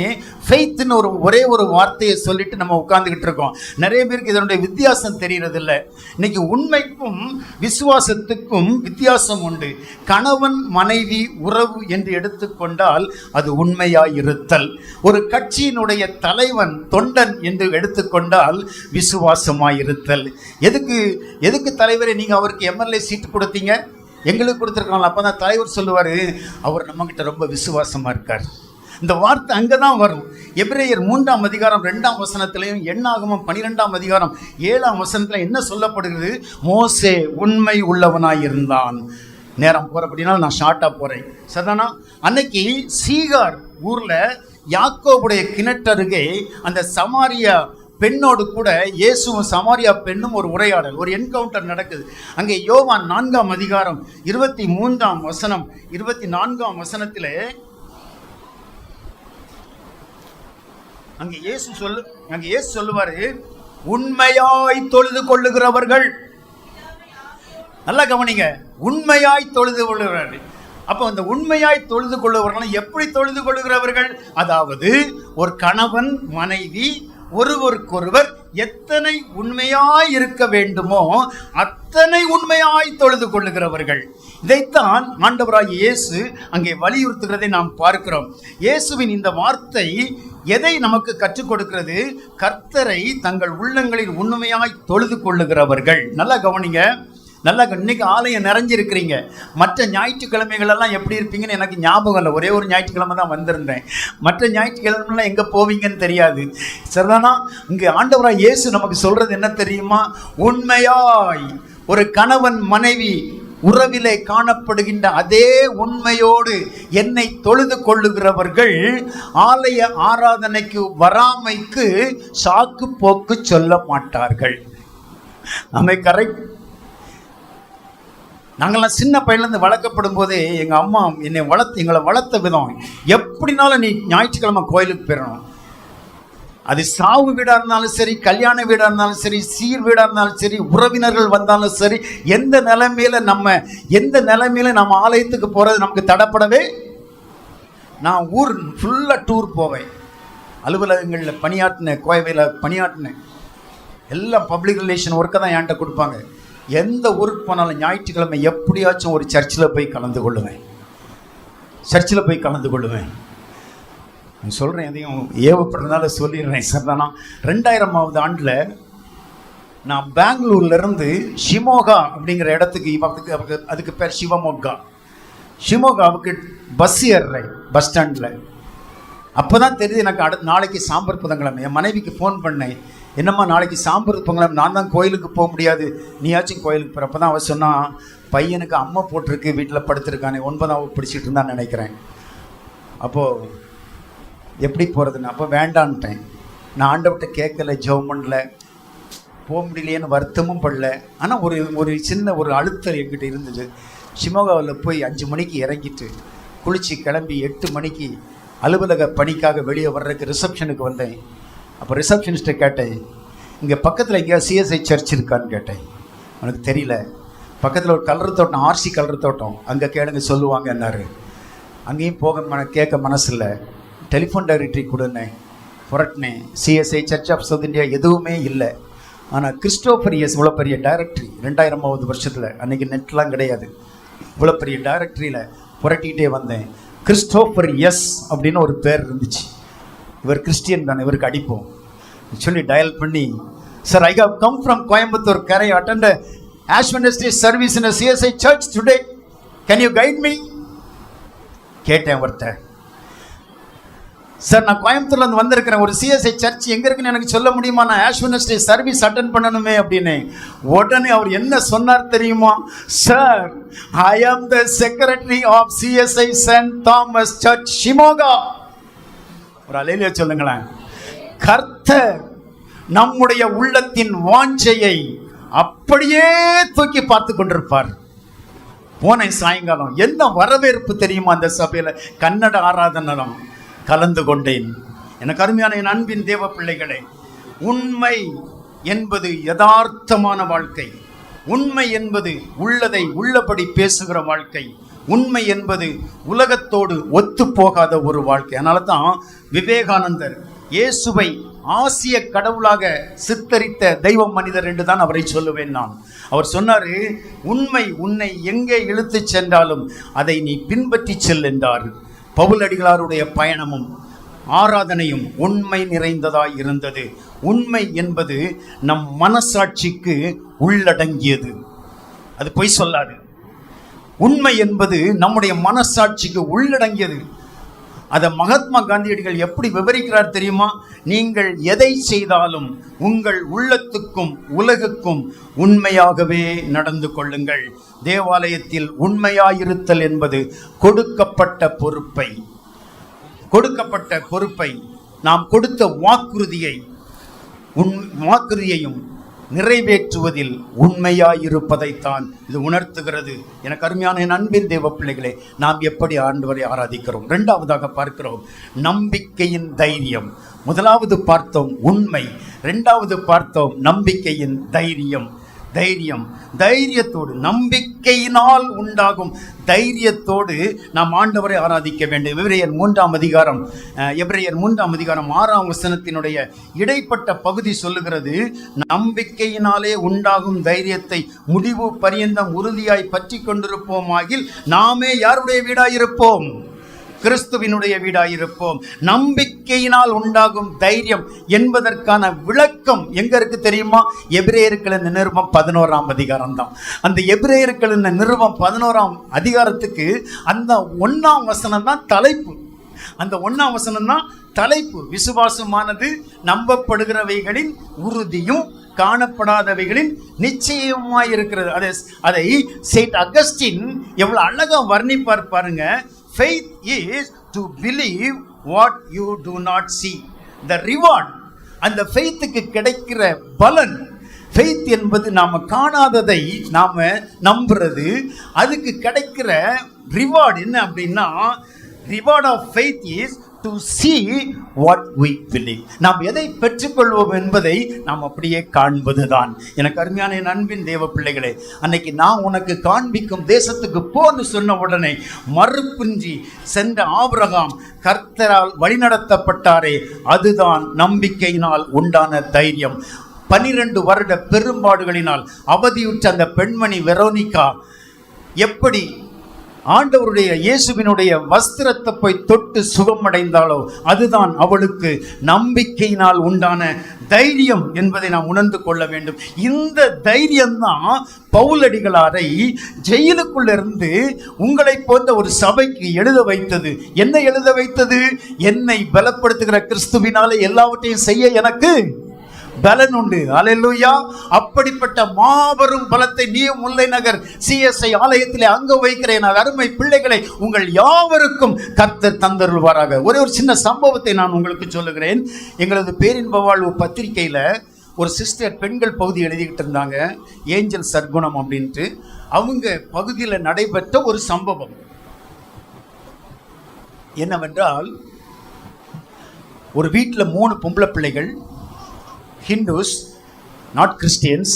ஃபெய்த்னு ஒரே ஒரு வார்த்தையை சொல்லிட்டு நம்ம உட்கார்ந்துக்கிட்டு இருக்கோம். நிறைய பேருக்கு இதனுடைய வித்தியாசம் தெரியறது இல்லை. இன்னைக்கு உண்மைக்கும் விசுவாசத்துக்கும் வித்தியாசம் உண்டு. கணவன் மனைவி உறவு என்று எடுத்துக்கொண்டால் அது உண்மையாயிருத்தல். ஒரு கட்சியினுடைய தலைவன் தொண்டன் என்று எடுத்துக்கொண்டால் விசுவாசமாயிருத்தல். எதுக்கு தலைவரை நீங்கள் அவருக்கு எம்எல்ஏ சீட்டு கொடுத்தீங்க? எங்களுக்கு கொடுத்துருக்காங்களா? அப்போ தான் தலைவர் சொல்லுவார், அவர் நம்மகிட்ட ரொம்ப விசுவாசமாக இருக்கார். இந்த வார்த்தை அங்கே தான் வரும். எபிரேயர் 3ஆம் அதிகாரம் 2ஆம் வசனத்திலையும் எண்ணாகமம் 12ஆம் அதிகாரம் 7ஆம் வசனத்தில் என்ன சொல்லப்படுகிறது? மோசே உண்மை உள்ளவனாய் இருந்தான். நேரம் போகிறப்படினால நான் ஷார்ட்டாக போகிறேன். சரிதானா? அன்னைக்கு சீகார் ஊரில் யாக்கோபுடைய கிணற்றருகே அந்த சமாரியா பெண்ணோடு கூட இயேசுவும் சமாரியா பெண்ணும் ஒரு உரையாடல், ஒரு என்கவுண்டர் நடக்குது. அங்கே யோவான் 4ஆம் அதிகாரம் 23ஆம் வசனம் 24ஆம் வசனத்திலே அங்கே இயேசு சொல்லுவாரு, உண்மையாய் தொழுது கொள்ளுகிறவர்கள். நல்லா கவனிங்க, உண்மையாய் தொழுது கொள்ளுகிறவர்கள். அப்போ அந்த உண்மையாய் தொழுது கொள்ளுகிறவர்கள் எப்படி தொழுது கொள்ளுகிறவர்கள்? அதாவது ஒரு கணவன் மனைவி ஒருவருக்கொருவர் எத்தனை உண்மையாய் இருக்க வேண்டுமோ அத்தனை உண்மையாய் தொழுது கொள்ளுகிறவர்கள். இதைத்தான் ஆண்டவராகிய இயேசு அங்கே வலியுறுத்துகிறதை நாம் பார்க்கிறோம். இயேசுவின் இந்த வார்த்தை எதை நமக்கு கற்றுக் கொடுக்கிறது? கர்த்தரை தங்கள் உள்ளங்களில் உண்மையாய் தொழுது கொள்ளுகிறவர்கள். நல்லா கவனிங்க, நல்லா. இன்னைக்கு ஆலயம் நிறைஞ்சிருக்கிறீங்க. மற்ற ஞாயிற்றுக்கிழமைகளெல்லாம் எப்படி இருப்பீங்கன்னு எனக்கு ஞாபகம் இல்லை. ஒரே ஒரு ஞாயிற்றுக்கிழமை தான் வந்திருந்தேன். மற்ற ஞாயிற்றுக்கிழமைலாம் எங்கே போவீங்கன்னு தெரியாது. சரிதானா? இங்கே ஆண்டவராய் இயேசு நமக்கு சொல்றது என்ன தெரியுமா? உண்மையாய் ஒரு கணவன் மனைவி உறவிலே காணப்படுகின்ற அதே உண்மையோடு என்னை தொழுது கொள்ளுகிறவர்கள் ஆலய ஆராதனைக்கு வராமைக்கு சாக்கு போக்கு சொல்ல மாட்டார்கள். ஆமே, கரெக்ட். நாங்கள்லாம் சின்ன பையன்லேருந்து வளர்க்கப்படும் போதே எங்கள் அம்மா எங்களை வளர்த்த விதம், எப்படினாலும் நீ ஞாயிற்றுக்கிழமை கோயிலுக்கு போயிடணும். அது சாவு வீடாக இருந்தாலும் சரி, கல்யாண வீடாக இருந்தாலும் சரி, சீர் வீடாக இருந்தாலும் சரி, உறவினர்கள் வந்தாலும் சரி, எந்த நிலைமையில நம்ம ஆலயத்துக்கு போகிறது நமக்கு தடப்படவே. நான் ஊர் ஃபுல்லாக டூர் போவேன். அலுவலகங்களில் பணியாற்றினேன், கோவையில் பணியாற்றினேன். எல்லாம் பப்ளிக் ரிலேஷன் ஒர்க்கை தான் என்கிட்ட கொடுப்பாங்க. எந்த ஊருக்கு போனாலும் ஞாயிற்றுக்கிழமை எப்படியாச்சும் ஒரு சர்ச்சில் போய் கலந்து கொள்ளுவேன். சொல்கிறேன், எதையும் ஏவப்படுறதுனால சொல்லிடுறேன். சார், நான் 2000ஆவது ஆண்டில் நான் பெங்களூர்லேருந்து ஷிமோகா அப்படிங்கிற இடத்துக்கு, அதுக்கு பேர் ஷிமோகாவுக்கு பஸ் ஏறுறேன் பஸ் ஸ்டாண்டில். அப்போ தான் தெரியுது எனக்கு நாளைக்கு சாம்பர் புதன்கிழமை. என் மனைவிக்கு ஃபோன் பண்ணேன், என்னம்மா நாளைக்கு சாம்பர் பொங்கலாம், நான் தான் கோயிலுக்கு போக முடியாது, நீயாச்சும் கோயிலுக்கு போகிற. அப்போ தான் அவள் சொன்னால், பையனுக்கு அம்மா போட்டிருக்கு, வீட்டில் படுத்துருக்கானே, 9ஆவது பிடிச்சிட்டு இருந்தான்னு நினைக்கிறேன். அப்போது எப்படி போகிறதுன்னு அப்போ வேண்டான்ட்டேன். நான் ஆண்டவர்கிட்ட கேட்கல, ஜெபம் பண்ணல, போக முடியலையேன்னு வருத்தமும் படல. ஆனால் ஒரு சின்ன ஒரு அழுத்தம் என்கிட்ட இருந்தது. ஷிமோகாவில் போய் 5 மணிக்கு இறங்கிட்டு குளித்து கிளம்பி 8 மணிக்கு அலுவலக பணிக்காக வெளியே வர்றதுக்கு ரிசப்ஷனுக்கு வந்தேன். அப்போ ரிசப்ஷனிஸ்ட்டை கேட்டேன், இங்கே பக்கத்தில் எங்கேயா சிஎஸ்ஐ சர்ச் இருக்கான்னு கேட்டேன். எனக்கு தெரியல. பக்கத்தில் ஒரு கலர் தோட்டம், ஆர்சி கலர் தோட்டம், அங்கே கேளுங்க சொல்லுவாங்க என்னாரு. அங்கேயும் கேட்க மனசில்லை. டெலிஃபோன் டைரக்டரி கொடுன்னேன். புரட்டினேன். CSI church of South India எதுவுமே இல்லை. ஆனால் கிறிஸ்டோபர் எஸ் இவ்வளோ பெரிய டைரக்டரி 2000வது வருஷத்தில், அன்றைக்கி நெட்லாம் கிடையாது, இவ்வளோ பெரிய டைரக்டரியில் புரட்டிக்கிட்டே வந்தேன். கிறிஸ்டோபர் எஸ் அப்படின்னு ஒரு பேர் இருந்துச்சு. இவர் கிறிஸ்டியன் தானே, இவருக்கு அடிப்போம் சொல்லி டயல் பண்ணி, sir I have come from Coimbatore, can I attend ash Wednesday service in CSI church today, can you guide me? கேட்டேன் ஒருத்தர். சார் நான் கோயம்புத்தூர்லேருந்து வந்திருக்கிறேன், ஒரு சிஎஸ்ஐ சர்ச் எங்கே இருக்குன்னு எனக்கு சொல்ல முடியுமா? நான் ஆஷ் வெட்னஸ்டே சர்வீஸ் அட்டன் பண்ணணுமே அப்படின்னு. உடனே அவர் என்ன சொன்னார் தெரியுமா? Sir I am the secretary of CSI saint Thomas church Shimoga. ஒரு அலையிலே சொல்லுங்களேன். கர்த்தர் நம்முடைய உள்ளத்தின் வாஞ்சையை அப்படியே தூக்கி பார்த்து கொண்டிருப்பார். போன சாயங்காலம் என்ன வரவேற்பு தெரியுமா? அந்த சபையில் கன்னட ஆராதனம் கலந்து கொண்டேன். எனக்கு அருமையான என் அன்பின் தேவ பிள்ளைகளே, உண்மை என்பது யதார்த்தமான வாழ்க்கை. உண்மை என்பது உள்ளதை உள்ளபடி பேசுகிற வாழ்க்கை. உண்மை என்பது உலகத்தோடு ஒத்து போகாத ஒரு வாழ்க்கை. அதனால தான் விவேகானந்தர் இயேசுவை ஆசிய கடவுளாக சித்தரித்த தெய்வ மனிதர் என்று தான் அவரை சொல்லுவேன் நான். அவர் சொன்னார், உண்மை உன்னை எங்கே இழுத்து சென்றாலும் அதை நீ பின்பற்றி செல் என்றார். பவுலடிகளாருடைய பயணமும் ஆராதனையும் உண்மை நிறைந்ததாய் இருந்தது. உண்மை என்பது நம் மனசாட்சிக்கு உள்ளடங்கியது, அது பொய் சொல்லாது. உண்மை என்பது நம்முடைய மனசாட்சிக்கு உள்ளடங்கியது. அதை மகாத்மா காந்தியடிகள் எப்படி விவரிக்கிறார் தெரியுமா? நீங்கள் எதை செய்தாலும் உங்கள் உள்ளத்துக்கும் உலகுக்கும் உண்மையாகவே நடந்து கொள்ளுங்கள். தேவாலயத்தில் உண்மையாயிருத்தல் என்பது கொடுக்கப்பட்ட பொறுப்பை நாம் கொடுத்த வாக்குறுதியையும் நிறைவேற்றுவதில் உண்மையாயிருப்பதைத்தான் இது உணர்த்துகிறது. எனக்கு அருமையான என் அன்பின் தேவ பிள்ளைகளே, நாம் எப்படி ஆண்டவரை ஆராதிக்கிறோம்? இரண்டாவதாக பார்க்கிறோம் நம்பிக்கையின் தைரியம். முதலாவது பார்த்தோம் உண்மை, இரண்டாவது பார்த்தோம் நம்பிக்கையின் தைரியம். தைரியத்தோடு, நம்பிக்கையினால் உண்டாகும் தைரியத்தோடு நாம் ஆண்டவரை ஆராதிக்க வேண்டும். எபிரேயர் 3ஆம் அதிகாரம் 6ஆம் வசனத்தினுடைய இடைப்பட்ட பகுதி சொல்லுகிறது, நம்பிக்கையினாலே உண்டாகும் தைரியத்தை முடிவு பரியந்தம் உறுதியாய் பற்றி கொண்டிருப்போமாகில் நாமே யாருடைய வீடாயிருப்போம்? கிறிஸ்துவினுடைய வீடாயிருப்போம். நம்பிக்கையினால் உண்டாகும் தைரியம் என்பதற்கான விளக்கம் எங்க இருக்கு தெரியுமா? எபிரேயர்கள் நிருபம் 11ஆம் அதிகாரம் தான். அந்த எபிரேயர்கள் நிருபம் 11ஆம் அதிகாரத்துக்கு அந்த 1ஆம் வசனம் தான் தலைப்பு. அந்த 1ஆம் வசனம் தான் தலைப்பு. விசுவாசமானது நம்பப்படுகிறவைகளின் உறுதியும் காணப்படாதவைகளின் நிச்சயமாய் இருக்கிறது. அதை செயின்ட் அகஸ்டின் எவ்வளவு அழகா வர்ணிப்பார் பாருங்க. Faith is to believe what you do not see. The reward, அந்த ஃபெய்த்துக்கு கிடைக்கிற பலன். ஃபெய்த் என்பது நாம காணாததை நாம நம்புறது. அதுக்கு கிடைக்கிற ரிவார்டு என்ன அப்படின்னா, reward of faith is to see what we believe. நாம் எதை பெற்றுக்கொள்வோம் என்பதை நாம் அப்படியே காண்பதுதான். எனக்கு அருமையான என் அன்பின் தேவ பிள்ளைகளே, அன்னைக்கு நான் உனக்கு காண்பிக்கும் தேசத்துக்கு போன்னு சொன்ன உடனே மறுப்பின்றி சென்ற ஆபிரகாம் கர்த்தரால் வழிநடத்தப்பட்டாரே, அதுதான் நம்பிக்கையினால் உண்டான தைரியம். 12 வருட பெரும்பாடுகளினால் அவதியுற்ற அந்த பெண்மணி வெரோனிகா எப்படி ஆண்டவருடைய இயேசுவினுடைய வஸ்திரத்தை போய் தொட்டு சுகமடைந்தாளோ, அதுதான் அவளுக்கு நம்பிக்கையினால் உண்டான தைரியம் என்பதை நாம் உணர்ந்து கொள்ள வேண்டும். இந்த தைரியம்தான் பவுலடிகளாரை ஜெயிலுக்குள்ளிருந்து உங்களை போன்ற ஒரு சபைக்கு எழுத வைத்தது. என்ன எழுத வைத்தது? என்னை பலப்படுத்துகிற கிறிஸ்துவினாலே எல்லாவற்றையும் செய்ய எனக்கு பலன் உண்டு. அல்லேலூயா. அப்படிப்பட்ட மாபெரும் பலத்தை நீயும் முல்லை நகர் சிஎஸ்ஐ ஆலயத்திலே அங்க வைக்கிறேன். அருமை பிள்ளைகளை, உங்கள் யாவருக்கும் கர்த்தர் தந்தருள்வாராக. ஒரே ஒரு சின்ன சம்பவத்தை நான் உங்களுக்கு சொல்லுகிறேன். எங்களது பேரின்ப வாழ்வு பத்திரிகையில் ஒரு சிஸ்டர் பெண்கள் பகுதி எழுதிக்கிட்டு இருந்தாங்க, ஏஞ்சல் சர்க்குணம் அப்படின்ட்டு. அவங்க பகுதியில் நடைபெற்ற ஒரு சம்பவம் என்னவென்றால், ஒரு வீட்டில் 3 பொம்பளை பிள்ளைகள், ஹிந்துஸ், நாட் கிறிஸ்டியன்ஸ்.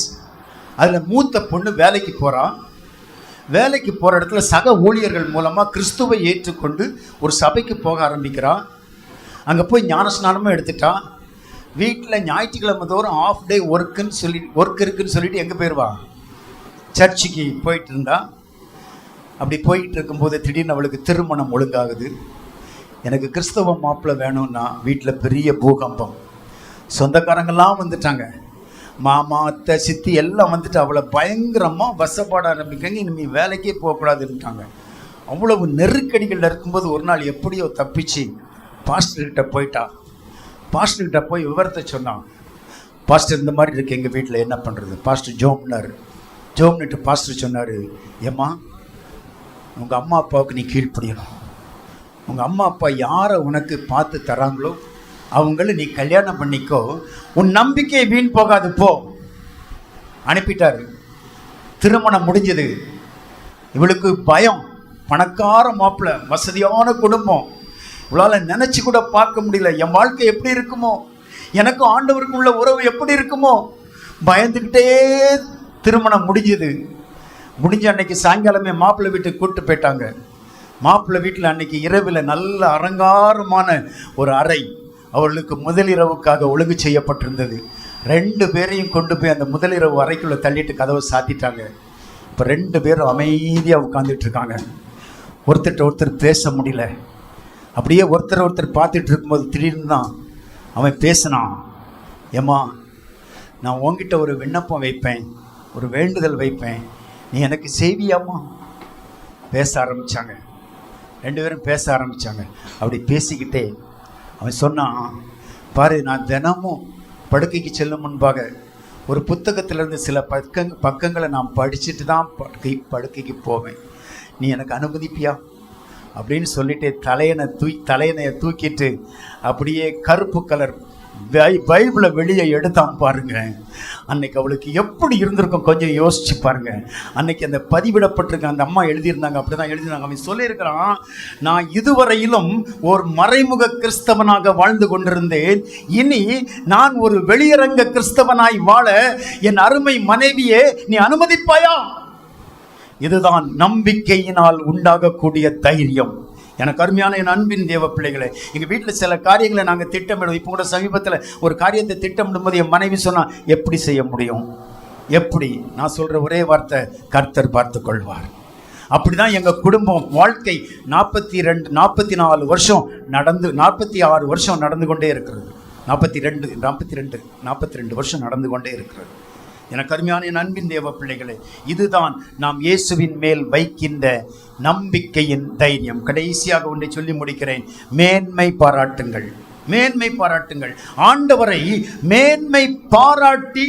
அதில் மூத்த பொண்ணு வேலைக்கு போகிறான். வேலைக்கு போகிற இடத்துல சக ஊழியர்கள் மூலமாக கிறிஸ்துவை ஏற்றுக்கொண்டு ஒரு சபைக்கு போக ஆரம்பிக்கிறான். அங்கே போய் ஞானஸ்நானமும் எடுத்துட்டா. வீட்டில் ஞாயிற்றுக்கிழமை தோறும் ஆஃப் டே ஒர்க் இருக்குன்னு சொல்லிட்டு எங்கே போயிடுவா? சர்ச்சுக்கு போயிட்டு இருந்தா. அப்படி போயிட்டு இருக்கும்போது திடீர்னு அவளுக்கு திருமணம் ஒழுங்காகுது. எனக்கு கிறிஸ்தவ மாப்பிள்ளை வேணும்னா வீட்டில் பெரிய பூகம்பம். சொந்தக்காரங்கெல்லாம் வந்துட்டாங்க, மாமா அத்தை சித்தி எல்லாம் வந்துட்டு அவளை பயங்கரமாக வசப்பாட ஆரம்பிக்காங்க. இனிமேல் வேலைக்கே போகக்கூடாதுன்ட்டாங்க. அவ்வளவு நெருக்கடிகளில் இருக்கும்போது ஒரு நாள் எப்படியோ தப்பிச்சு பாஸ்டர்கிட்ட போயிட்டா. பாஸ்டர்கிட்ட போய் விவரத்தை சொன்னான். பாஸ்டர் இந்த மாதிரி இருக்கு எங்கள் வீட்டில், என்ன பண்ணுறது? பாஸ்டர் ஜோம்னார். ஜோம்னுட்டு பாஸ்டர் சொன்னார், ஏம்மா உங்கள் அம்மா அப்பாவுக்கு நீ கீழ்ப்படியணும். உங்கள் அம்மா அப்பா யாரை உனக்கு பார்த்து தராங்களோ அவங்கள நீ கல்யாணம் பண்ணிக்கோ, உன் நம்பிக்கை வீண் போகாது, போ. அனுப்பிட்டாரு. திருமணம் முடிஞ்சது. இவளுக்கு பயம். பணக்கார மாப்பிள்ளை, வசதியான குடும்பம். இவளால் நினச்சி கூட பார்க்க முடியல, என் வாழ்க்கை எப்படி இருக்குமோ, எனக்கும் ஆண்டவருக்கும் உள்ள உறவு எப்படி இருக்குமோ, பயந்துக்கிட்டே திருமணம் முடிஞ்சது. முடிஞ்ச அன்னைக்கு சாயங்காலமே மாப்பிள்ளை வீட்டுக்கு கூப்பிட்டு போயிட்டாங்க. மாப்பிள்ளை வீட்டில் அன்னைக்கு இரவில் நல்ல அலங்காரமான ஒரு அறை அவர்களுக்கு முதலிரவுக்காக ஒழுங்கு செய்யப்பட்டிருந்தது. 2 பேரையும் கொண்டு போய் அந்த முதலிரவு அறைக்குள்ளே தள்ளிட்டு கதவை சாத்திட்டாங்க. இப்போ 2 பேரும் அமைதியாக உட்காந்துட்டு இருக்காங்க. ஒருத்தர் பேச முடியல. அப்படியே ஒருத்தர் பார்த்துட்டு இருக்கும்போது திடீர்னு தான் அவன் பேசினான். ஏம்மா, நான் உங்ககிட்ட ஒரு விண்ணப்பம் வைப்பேன், ஒரு வேண்டுதல் வைப்பேன், நீ எனக்கு செய்வியாம்மா? பேச ஆரம்பித்தாங்க. 2 பேரும் பேச ஆரம்பித்தாங்க. அப்படி பேசிக்கிட்டே அவன் சொன்னான், பாரு, நான் தினமும் படுக்கைக்கு செல்லும் முன்பாக ஒரு புத்தகத்திலேருந்து சில பக்கங்களை நான் படிச்சுட்டு தான் படுக்கைக்கு போவேன். நீ எனக்கு அனுமதிப்பியா அப்படின்னு சொல்லிட்டு தலையணையை தூக்கிட்டு அப்படியே கருப்பு கலர் பைபிளை வெளியே எடுத்தான் பாருங்க. அன்னைக்கு அவளுக்கு எப்படி இருந்திருக்கும் கொஞ்சம் யோசிச்சு பாருங்க. அன்னைக்கு அந்த பதிவிடப்பட்டிருக்க அந்த அம்மா எழுதியிருந்தாங்க, அப்படிதான் எழுதியிருந்தாங்க. அவன் சொல்லியிருக்கிறான், நான் இதுவரையிலும் ஒரு மறைமுக கிறிஸ்தவனாக வாழ்ந்து கொண்டிருந்தேன், இனி நான் ஒரு வெளியரங்க கிறிஸ்தவனாய் வாழ என் அருமை மனைவியே நீ அனுமதிப்பாயா? இதுதான் நம்பிக்கையினால் உண்டாகக்கூடிய தைரியம். எனக்கு அருமையான என் அன்பின் தேவ பிள்ளைகளை, எங்கள் வீட்டில் சில காரியங்களை நாங்கள் திட்டமிடுவோம். இப்போ கூட சமீபத்தில் ஒரு காரியத்தை திட்டமிடும் போது என் மனைவி சொன்னால், எப்படி செய்ய முடியும்? எப்படி? நான் சொல்கிற ஒரே வார்த்தை, கர்த்தர் பார்த்து கொள்வார். அப்படிதான் எங்கள் குடும்பம் வாழ்க்கை 44 வருஷம் 46 வருஷம் நடந்து கொண்டே இருக்கிறது. 42 வருஷம் நடந்து கொண்டே இருக்கிறது. எனக்கு அருமையான என் அன்பின் தேவ பிள்ளைகளே, இதுதான் நாம் இயேசுவின் மேல் வைக்கின்ற நம்பிக்கையின் தைரியம். கடைசியாக ஒன்றை சொல்லி முடிக்கிறேன். மேன்மை பாராட்டுங்கள். மேன்மை பாராட்டுங்கள். ஆண்டவரை மேன்மை பாராட்டி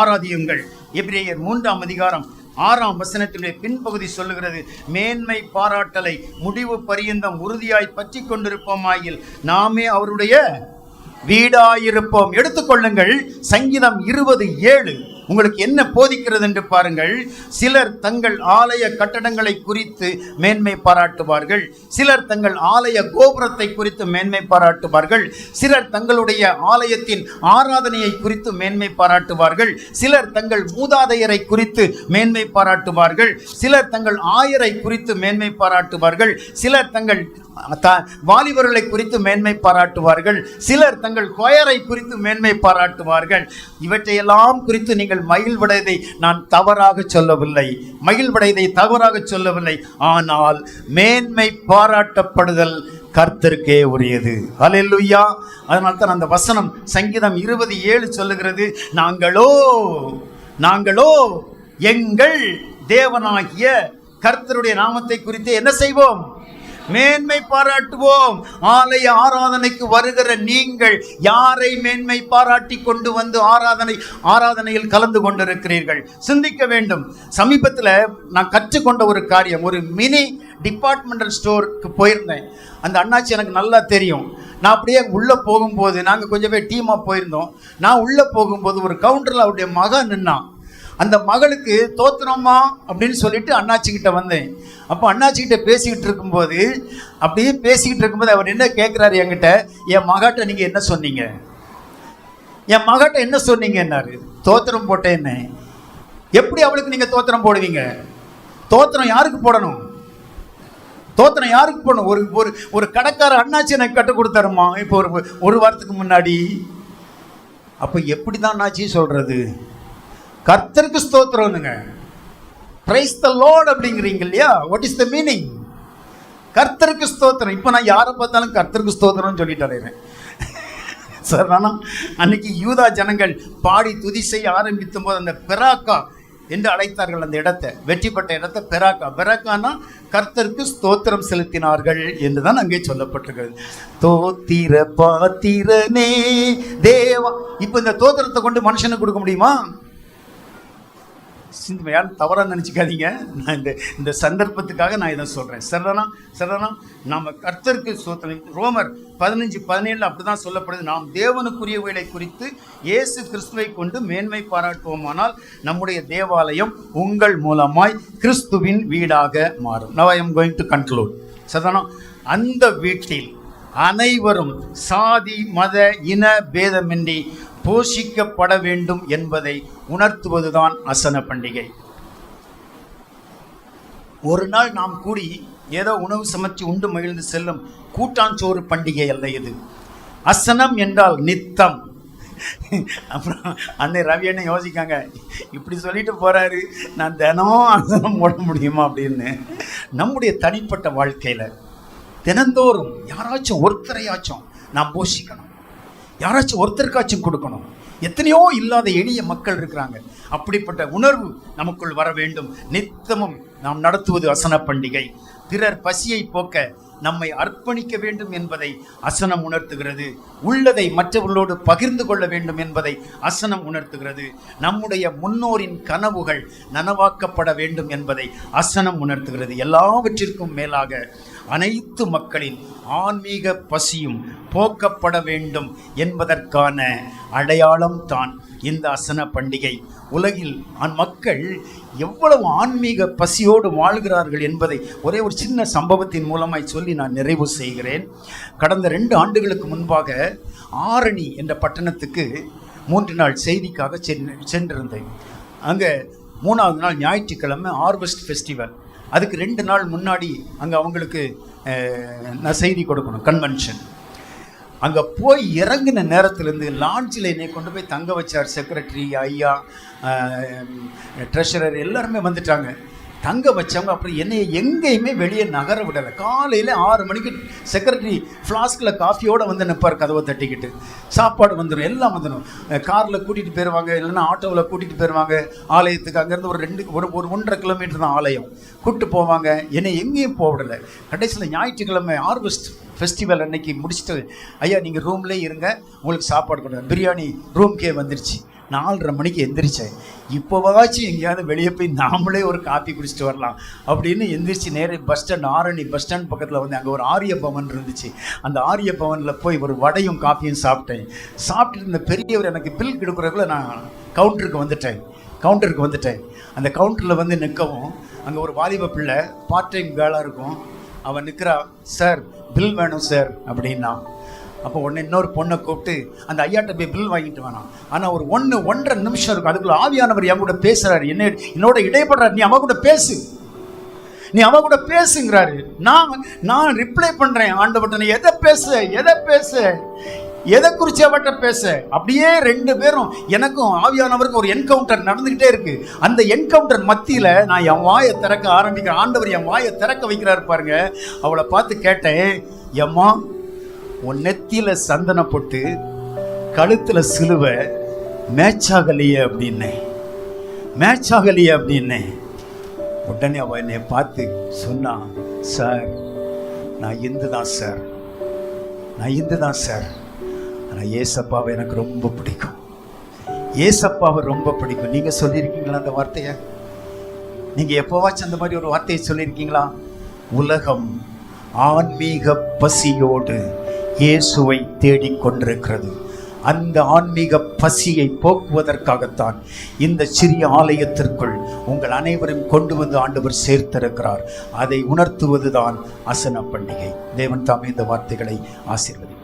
ஆராதியுங்கள். எபிரேயர் 3ஆம் அதிகாரம் 6ஆம் வசனத்தினுடைய பின்பகுதி சொல்லுகிறது, மேன்மை பாராட்டலை முடிவு பரியந்தம் உறுதியாய் பற்றி கொண்டிருப்போமாயில் நாமே அவருடைய வீடாயிருப்போம். எடுத்துக்கொள்ளுங்கள், சங்கீதம் 20:7 உங்களுக்கு என்ன போதிக்கிறது என்று பாருங்கள். சிலர் தங்கள் ஆலய கட்டடங்களை குறித்து மேன்மை பாராட்டுவார்கள், சிலர் தங்கள் ஆலய கோபுரத்தை குறித்து மேன்மை பாராட்டுவார்கள், சிலர் தங்களுடைய ஆலயத்தின் ஆராதனையை குறித்து மேன்மை பாராட்டுவார்கள், சிலர் தங்கள் மூதாதையரை குறித்து மேன்மை பாராட்டுவார்கள், சிலர் தங்கள் ஆயரை குறித்து மேன்மை பாராட்டுவார்கள், சிலர் தங்கள் வாலிபர்களை குறித்து மேன்மை பாராட்டுவார்கள், சிலர் தங்கள் கொயரை குறித்து மேன்மை பாராட்டுவார்கள். இவற்றையெல்லாம் குறித்து நீங்கள் மகிழ்வடைவதை நான் தவறாக சொல்லவில்லை, மகிழ்வடைவதை தவறாக சொல்லவில்லை. ஆனால் மேன்மை பாராட்டப்படுதல் கர்த்தருக்கே உரியது. ஹல்லேலூயா. அதனால தான் அந்த வசனம் சங்கீதம் 20:7 சொல்லுகிறது, நாங்களோ எங்கள் தேவனாகிய கர்த்தருடைய நாமத்தை குறித்து என்ன செய்வோம்? மேன்மை பாராட்டுவோம். ஆலய ஆராதனைக்கு வருகிற நீங்கள் யாரை மேன்மை பாராட்டி கொண்டு வந்து ஆராதனையில் கலந்து கொண்டிருக்கிறீர்கள்? சிந்திக்க வேண்டும். சமீபத்தில் நான் கற்றுக்கொண்ட ஒரு காரியம், ஒரு மினி டிபார்ட்மெண்டல் ஸ்டோருக்கு போயிருந்தேன். அந்த அண்ணாச்சி எனக்கு நல்லா தெரியும். நான் அப்படியே உள்ளே போகும்போது, நாங்கள் கொஞ்சம் பேர் டீமாக போயிருந்தோம், நான் உள்ளே போகும்போது ஒரு கவுண்டரில் அவருடைய மகன் நின்னான். அந்த மகளுக்கு தோத்திரமா அப்படின்னு சொல்லிட்டு அண்ணாச்சிக்கிட்ட வந்தேன். அப்போ அண்ணாச்சிக்கிட்ட பேசிக்கிட்டு இருக்கும்போது அவர் என்ன கேட்குறாரு என்கிட்ட, என் மகாட்ட நீங்கள் என்ன சொன்னீங்க? என் மகாட்ட என்ன சொன்னீங்கன்னாரு. தோத்திரம் போட்டேன்னு. எப்படி அவளுக்கு நீங்கள் தோத்திரம் போடுவீங்க? தோத்திரம் யாருக்கு போடணும்? தோத்திரம் யாருக்கு பண்ணும்? ஒரு ஒரு ஒரு கடைக்கார அண்ணாச்சி எனக்கு கற்றுக் கொடுத்தாருமா இப்போ ஒரு வாரத்துக்கு முன்னாடி. அப்போ எப்படி தான் அண்ணாச்சி சொல்றது? கர்த்தருக்கு ஸ்தோத்திரம்னுங்க. பிரைஸ் தி லார்ட் அப்படிங்கிறீங்க இல்லையா? What is the meaning? கர்த்தருக்கு ஸ்தோத்திரம். இப்போ நான் யாரை பார்த்தாலும் கர்த்தருக்கு ஸ்தோத்திரம்னு சொல்லிட்டு அலைகிறேன். சார் ஆனால் அன்னைக்கு யூதா ஜனங்கள் பாடி துதி செய்ய ஆரம்பித்தும் போது அந்த பெராக்கா என்று அழைத்தார்கள். அந்த இடத்தை, வெற்றி பெற்ற இடத்தை பெராக்கா. பெராக்கானா கர்த்தருக்கு ஸ்தோத்திரம் செலுத்தினார்கள் என்றுதான் அங்கே சொல்லப்பட்டிருக்கிறது. தோத்திர பாத்திரனே தேவா. இப்போ இந்த தோத்திரத்தை கொண்டு மனுஷனுக்கு கொடுக்க முடியுமா? யாரும் தவறாக நினச்சிக்காதீங்க. நான் இந்த சந்தர்ப்பத்துக்காக நான் இதை சொல்கிறேன். சரிதானா? நம்ம கர்த்தருக்கு ஸ்தோத்திரம். ரோமர் 15:17 அப்படிதான் சொல்லப்படுது. நாம் தேவனுக்குரியவைகளை குறித்து இயேசு கிறிஸ்துவை கொண்டு மேன்மை பாராட்டுவோமானால் நம்முடைய தேவாலயம் உங்கள் மூலமாய் கிறிஸ்துவின் வீடாக மாறும். Now I am going to conclude. சரிதானா? அந்த வீட்டில் அனைவரும் சாதி மத இன பேதமின்றி போஷிக்கப்பட வேண்டும் என்பதை உணர்த்துவதுதான் அசன பண்டிகை. ஒரு நாள் நாம் கூடி ஏதோ உணவு சமைச்சு உண்டு மகிழ்ந்து செல்லும் கூட்டாஞ்சோறு பண்டிகை அல்ல இது. அசனம் என்றால் நித்தம். அப்புறம் அன்னை ரவி அண்ணன் யோசிக்காங்க, இப்படி சொல்லிட்டு போறாரு, நான் தினம் அசனம் போட முடியுமா அப்படின்னு. நம்முடைய தனிப்பட்ட வாழ்க்கையில தினந்தோறும் யாராச்சும் ஒருத்தரையாச்சும் நாம் போஷிக்கணும், யாராச்சும் ஒருத்தருக்காச்சும் கொடுக்கணும். எத்தனையோ இல்லாத எளிய மக்கள் இருக்கிறாங்க. அப்படிப்பட்ட உணர்வு நமக்குள் வர வேண்டும். நித்தமும் நாம் நடத்துவது அசன பண்டிகை. பிறர் பசியை போக்க நம்மை அர்ப்பணிக்க வேண்டும் என்பதை அசனம் உணர்த்துகிறது. உள்ளதை மற்றவர்களோடு பகிர்ந்து கொள்ள வேண்டும் என்பதை அசனம் உணர்த்துகிறது. நம்முடைய முன்னோரின் கனவுகள் நனவாக்கப்பட வேண்டும் என்பதை அசனம் உணர்த்துகிறது. எல்லாவற்றிற்கும் மேலாக அனைத்து மக்களின் ஆன்மீக பசியும் போக்கப்பட வேண்டும் என்பதற்கான அடையாளம் தான் இந்த அசன பண்டிகை. உலகில் மக்கள் எவ்வளவு ஆன்மீக பசியோடு வாழ்கிறார்கள் என்பதை ஒரே ஒரு சின்ன சம்பவத்தின் மூலமாய் சொல்லி நான் நிறைவு செய்கிறேன். கடந்த 2 ஆண்டுகளுக்கு முன்பாக ஆரணி என்ற பட்டணத்துக்கு 3 நாள் செய்திக்காக சென்றிருந்தேன். அங்கே 3ஆவது நாள் ஞாயிற்றுக்கிழமை ஹார்வெஸ்ட் ஃபெஸ்டிவல். அதுக்கு 2 நாள் முன்னாடி அங்கே அவங்களுக்கு நான் செய்தி கொடுக்கணும், கன்வென்ஷன். அங்கே போய் இறங்கின நேரத்துலேருந்து லாட்ஜில் என்னை கொண்டு போய் தங்க வச்சார். செக்ரட்டரி ஐயா, ட்ரெஷரர் எல்லாருமே வந்துட்டாங்க. தங்க வச்சவங்க அப்புறம் என்னைய எங்கேயுமே வெளியே நகர விடலை. காலையில் 6 மணிக்கு செக்ரட்டரி ஃப்ளாஸ்கில் காஃபியோடு வந்து நிற்பார், கதவை தட்டிக்கிட்டு. சாப்பாடு வந்துடும், எல்லாம் வந்துடும். காரில் கூட்டிகிட்டு போயிடுவாங்க, இல்லைன்னா ஆட்டோவில் கூட்டிகிட்டு போயிடுவாங்க ஆலயத்துக்கு. அங்கேருந்து ஒரு 1.5 கிலோமீட்டர் தான் ஆலயம். கூப்பிட்டு போவாங்க. என்னை எங்கேயும் போவிடலை. கடைசியில் ஞாயிற்றுக்கிழமை ஹார்வெஸ்ட் ஃபெஸ்டிவல் அன்னைக்கு முடிச்சுட்டு, ஐயா நீங்கள் ரூம்லேயே இருங்க, உங்களுக்கு சாப்பாடு கொடுங்க. பிரியாணி ரூம்க்கே வந்துருச்சு. 4:30 மணிக்கு எந்திரிச்சேன். இப்போவாச்சும் எங்கேயாவது வெளியே போய் நாமளே ஒரு காப்பி குடிச்சிட்டு வரலாம் அப்படின்னு எந்திரிச்சு நேரே bus stand, Arani bus stand பக்கத்தில் வந்து அங்கே ஒரு ஆரிய பவன் இருந்துச்சு. அந்த ஆரிய பவனில் போய் ஒரு வடையும் காப்பியும் சாப்பிட்டேன். சாப்பிட்டு இருந்த பெரியவர் எனக்கு பில் கொடுக்குறதுக்குள்ள நான் கவுண்டருக்கு வந்துட்டேன். அந்த கவுண்டரில் வந்து நிற்கவும் அங்கே ஒரு வாலிப பிள்ளை பார்ட் டைம் கேர்ளாக இருக்கும். அவன் நிற்கிறா, சார் பில் வேணும் சார் அப்படின்னா. அப்போ உடனே இன்னொரு பொண்ணை கூப்பிட்டு அந்த ஐயாட்ட போய் பில் வாங்கிட்டு வேணாம். ஆனால் ஒரு 1-1.5 நிமிஷம் இருக்கும். அதுக்குள்ள ஆவியானவர் என் கூட பேசுறாரு, என்னோட இடைப்படுறாரு. நீ அவ கூட பேசுங்கிறாரு. நான் ரிப்ளை பண்றேன், ஆண்டவர்ட்ட எதை பேச எதை குறித்து அவட்ட பேச. அப்படியே 2 பேரும் எனக்கும் ஆவியானவருக்கு ஒரு என்கவுண்டர் நடந்துகிட்டே இருக்கு. அந்த என்கவுண்டர் மத்தியில் நான் என் வாயை திறக்க ஆரம்பிக்கிறேன். ஆண்டவர் என் வாயை திறக்க வைக்கிறாரு பாருங்க. அவளை பார்த்து கேட்டேன், எம்மா உன் நெத்தியில சந்தன போட்டு கழுத்துல சிலுவை மேட்சாகலையே அப்படின்னேன். உடனே அவ என்னை பார்த்து சொன்னா, சார் நான் இந்து தான் சார். ஆனால் ஏசப்பாவை எனக்கு ரொம்ப பிடிக்கும். நீங்க சொல்லியிருக்கீங்களா அந்த வார்த்தையை? நீங்க எப்போவாச்சும் அந்த மாதிரி ஒரு வார்த்தையை சொல்லியிருக்கீங்களா? உலகம் ஆன்மீக பசியோடு இயேசுவை தேடிக்கொண்டிருக்கிறது. அந்த ஆன்மீக பசியை போக்குவதற்காகத்தான் இந்த சிறிய ஆலயத்திற்குள் உங்கள் அனைவரும் கொண்டு வந்து ஆண்டவர் சேர்த்திருக்கிறார். அதை உணர்த்துவதுதான் அசன பண்டிகை. தேவன் தாமே இந்த வார்த்தைகளை ஆசீர்வதிப்பார்.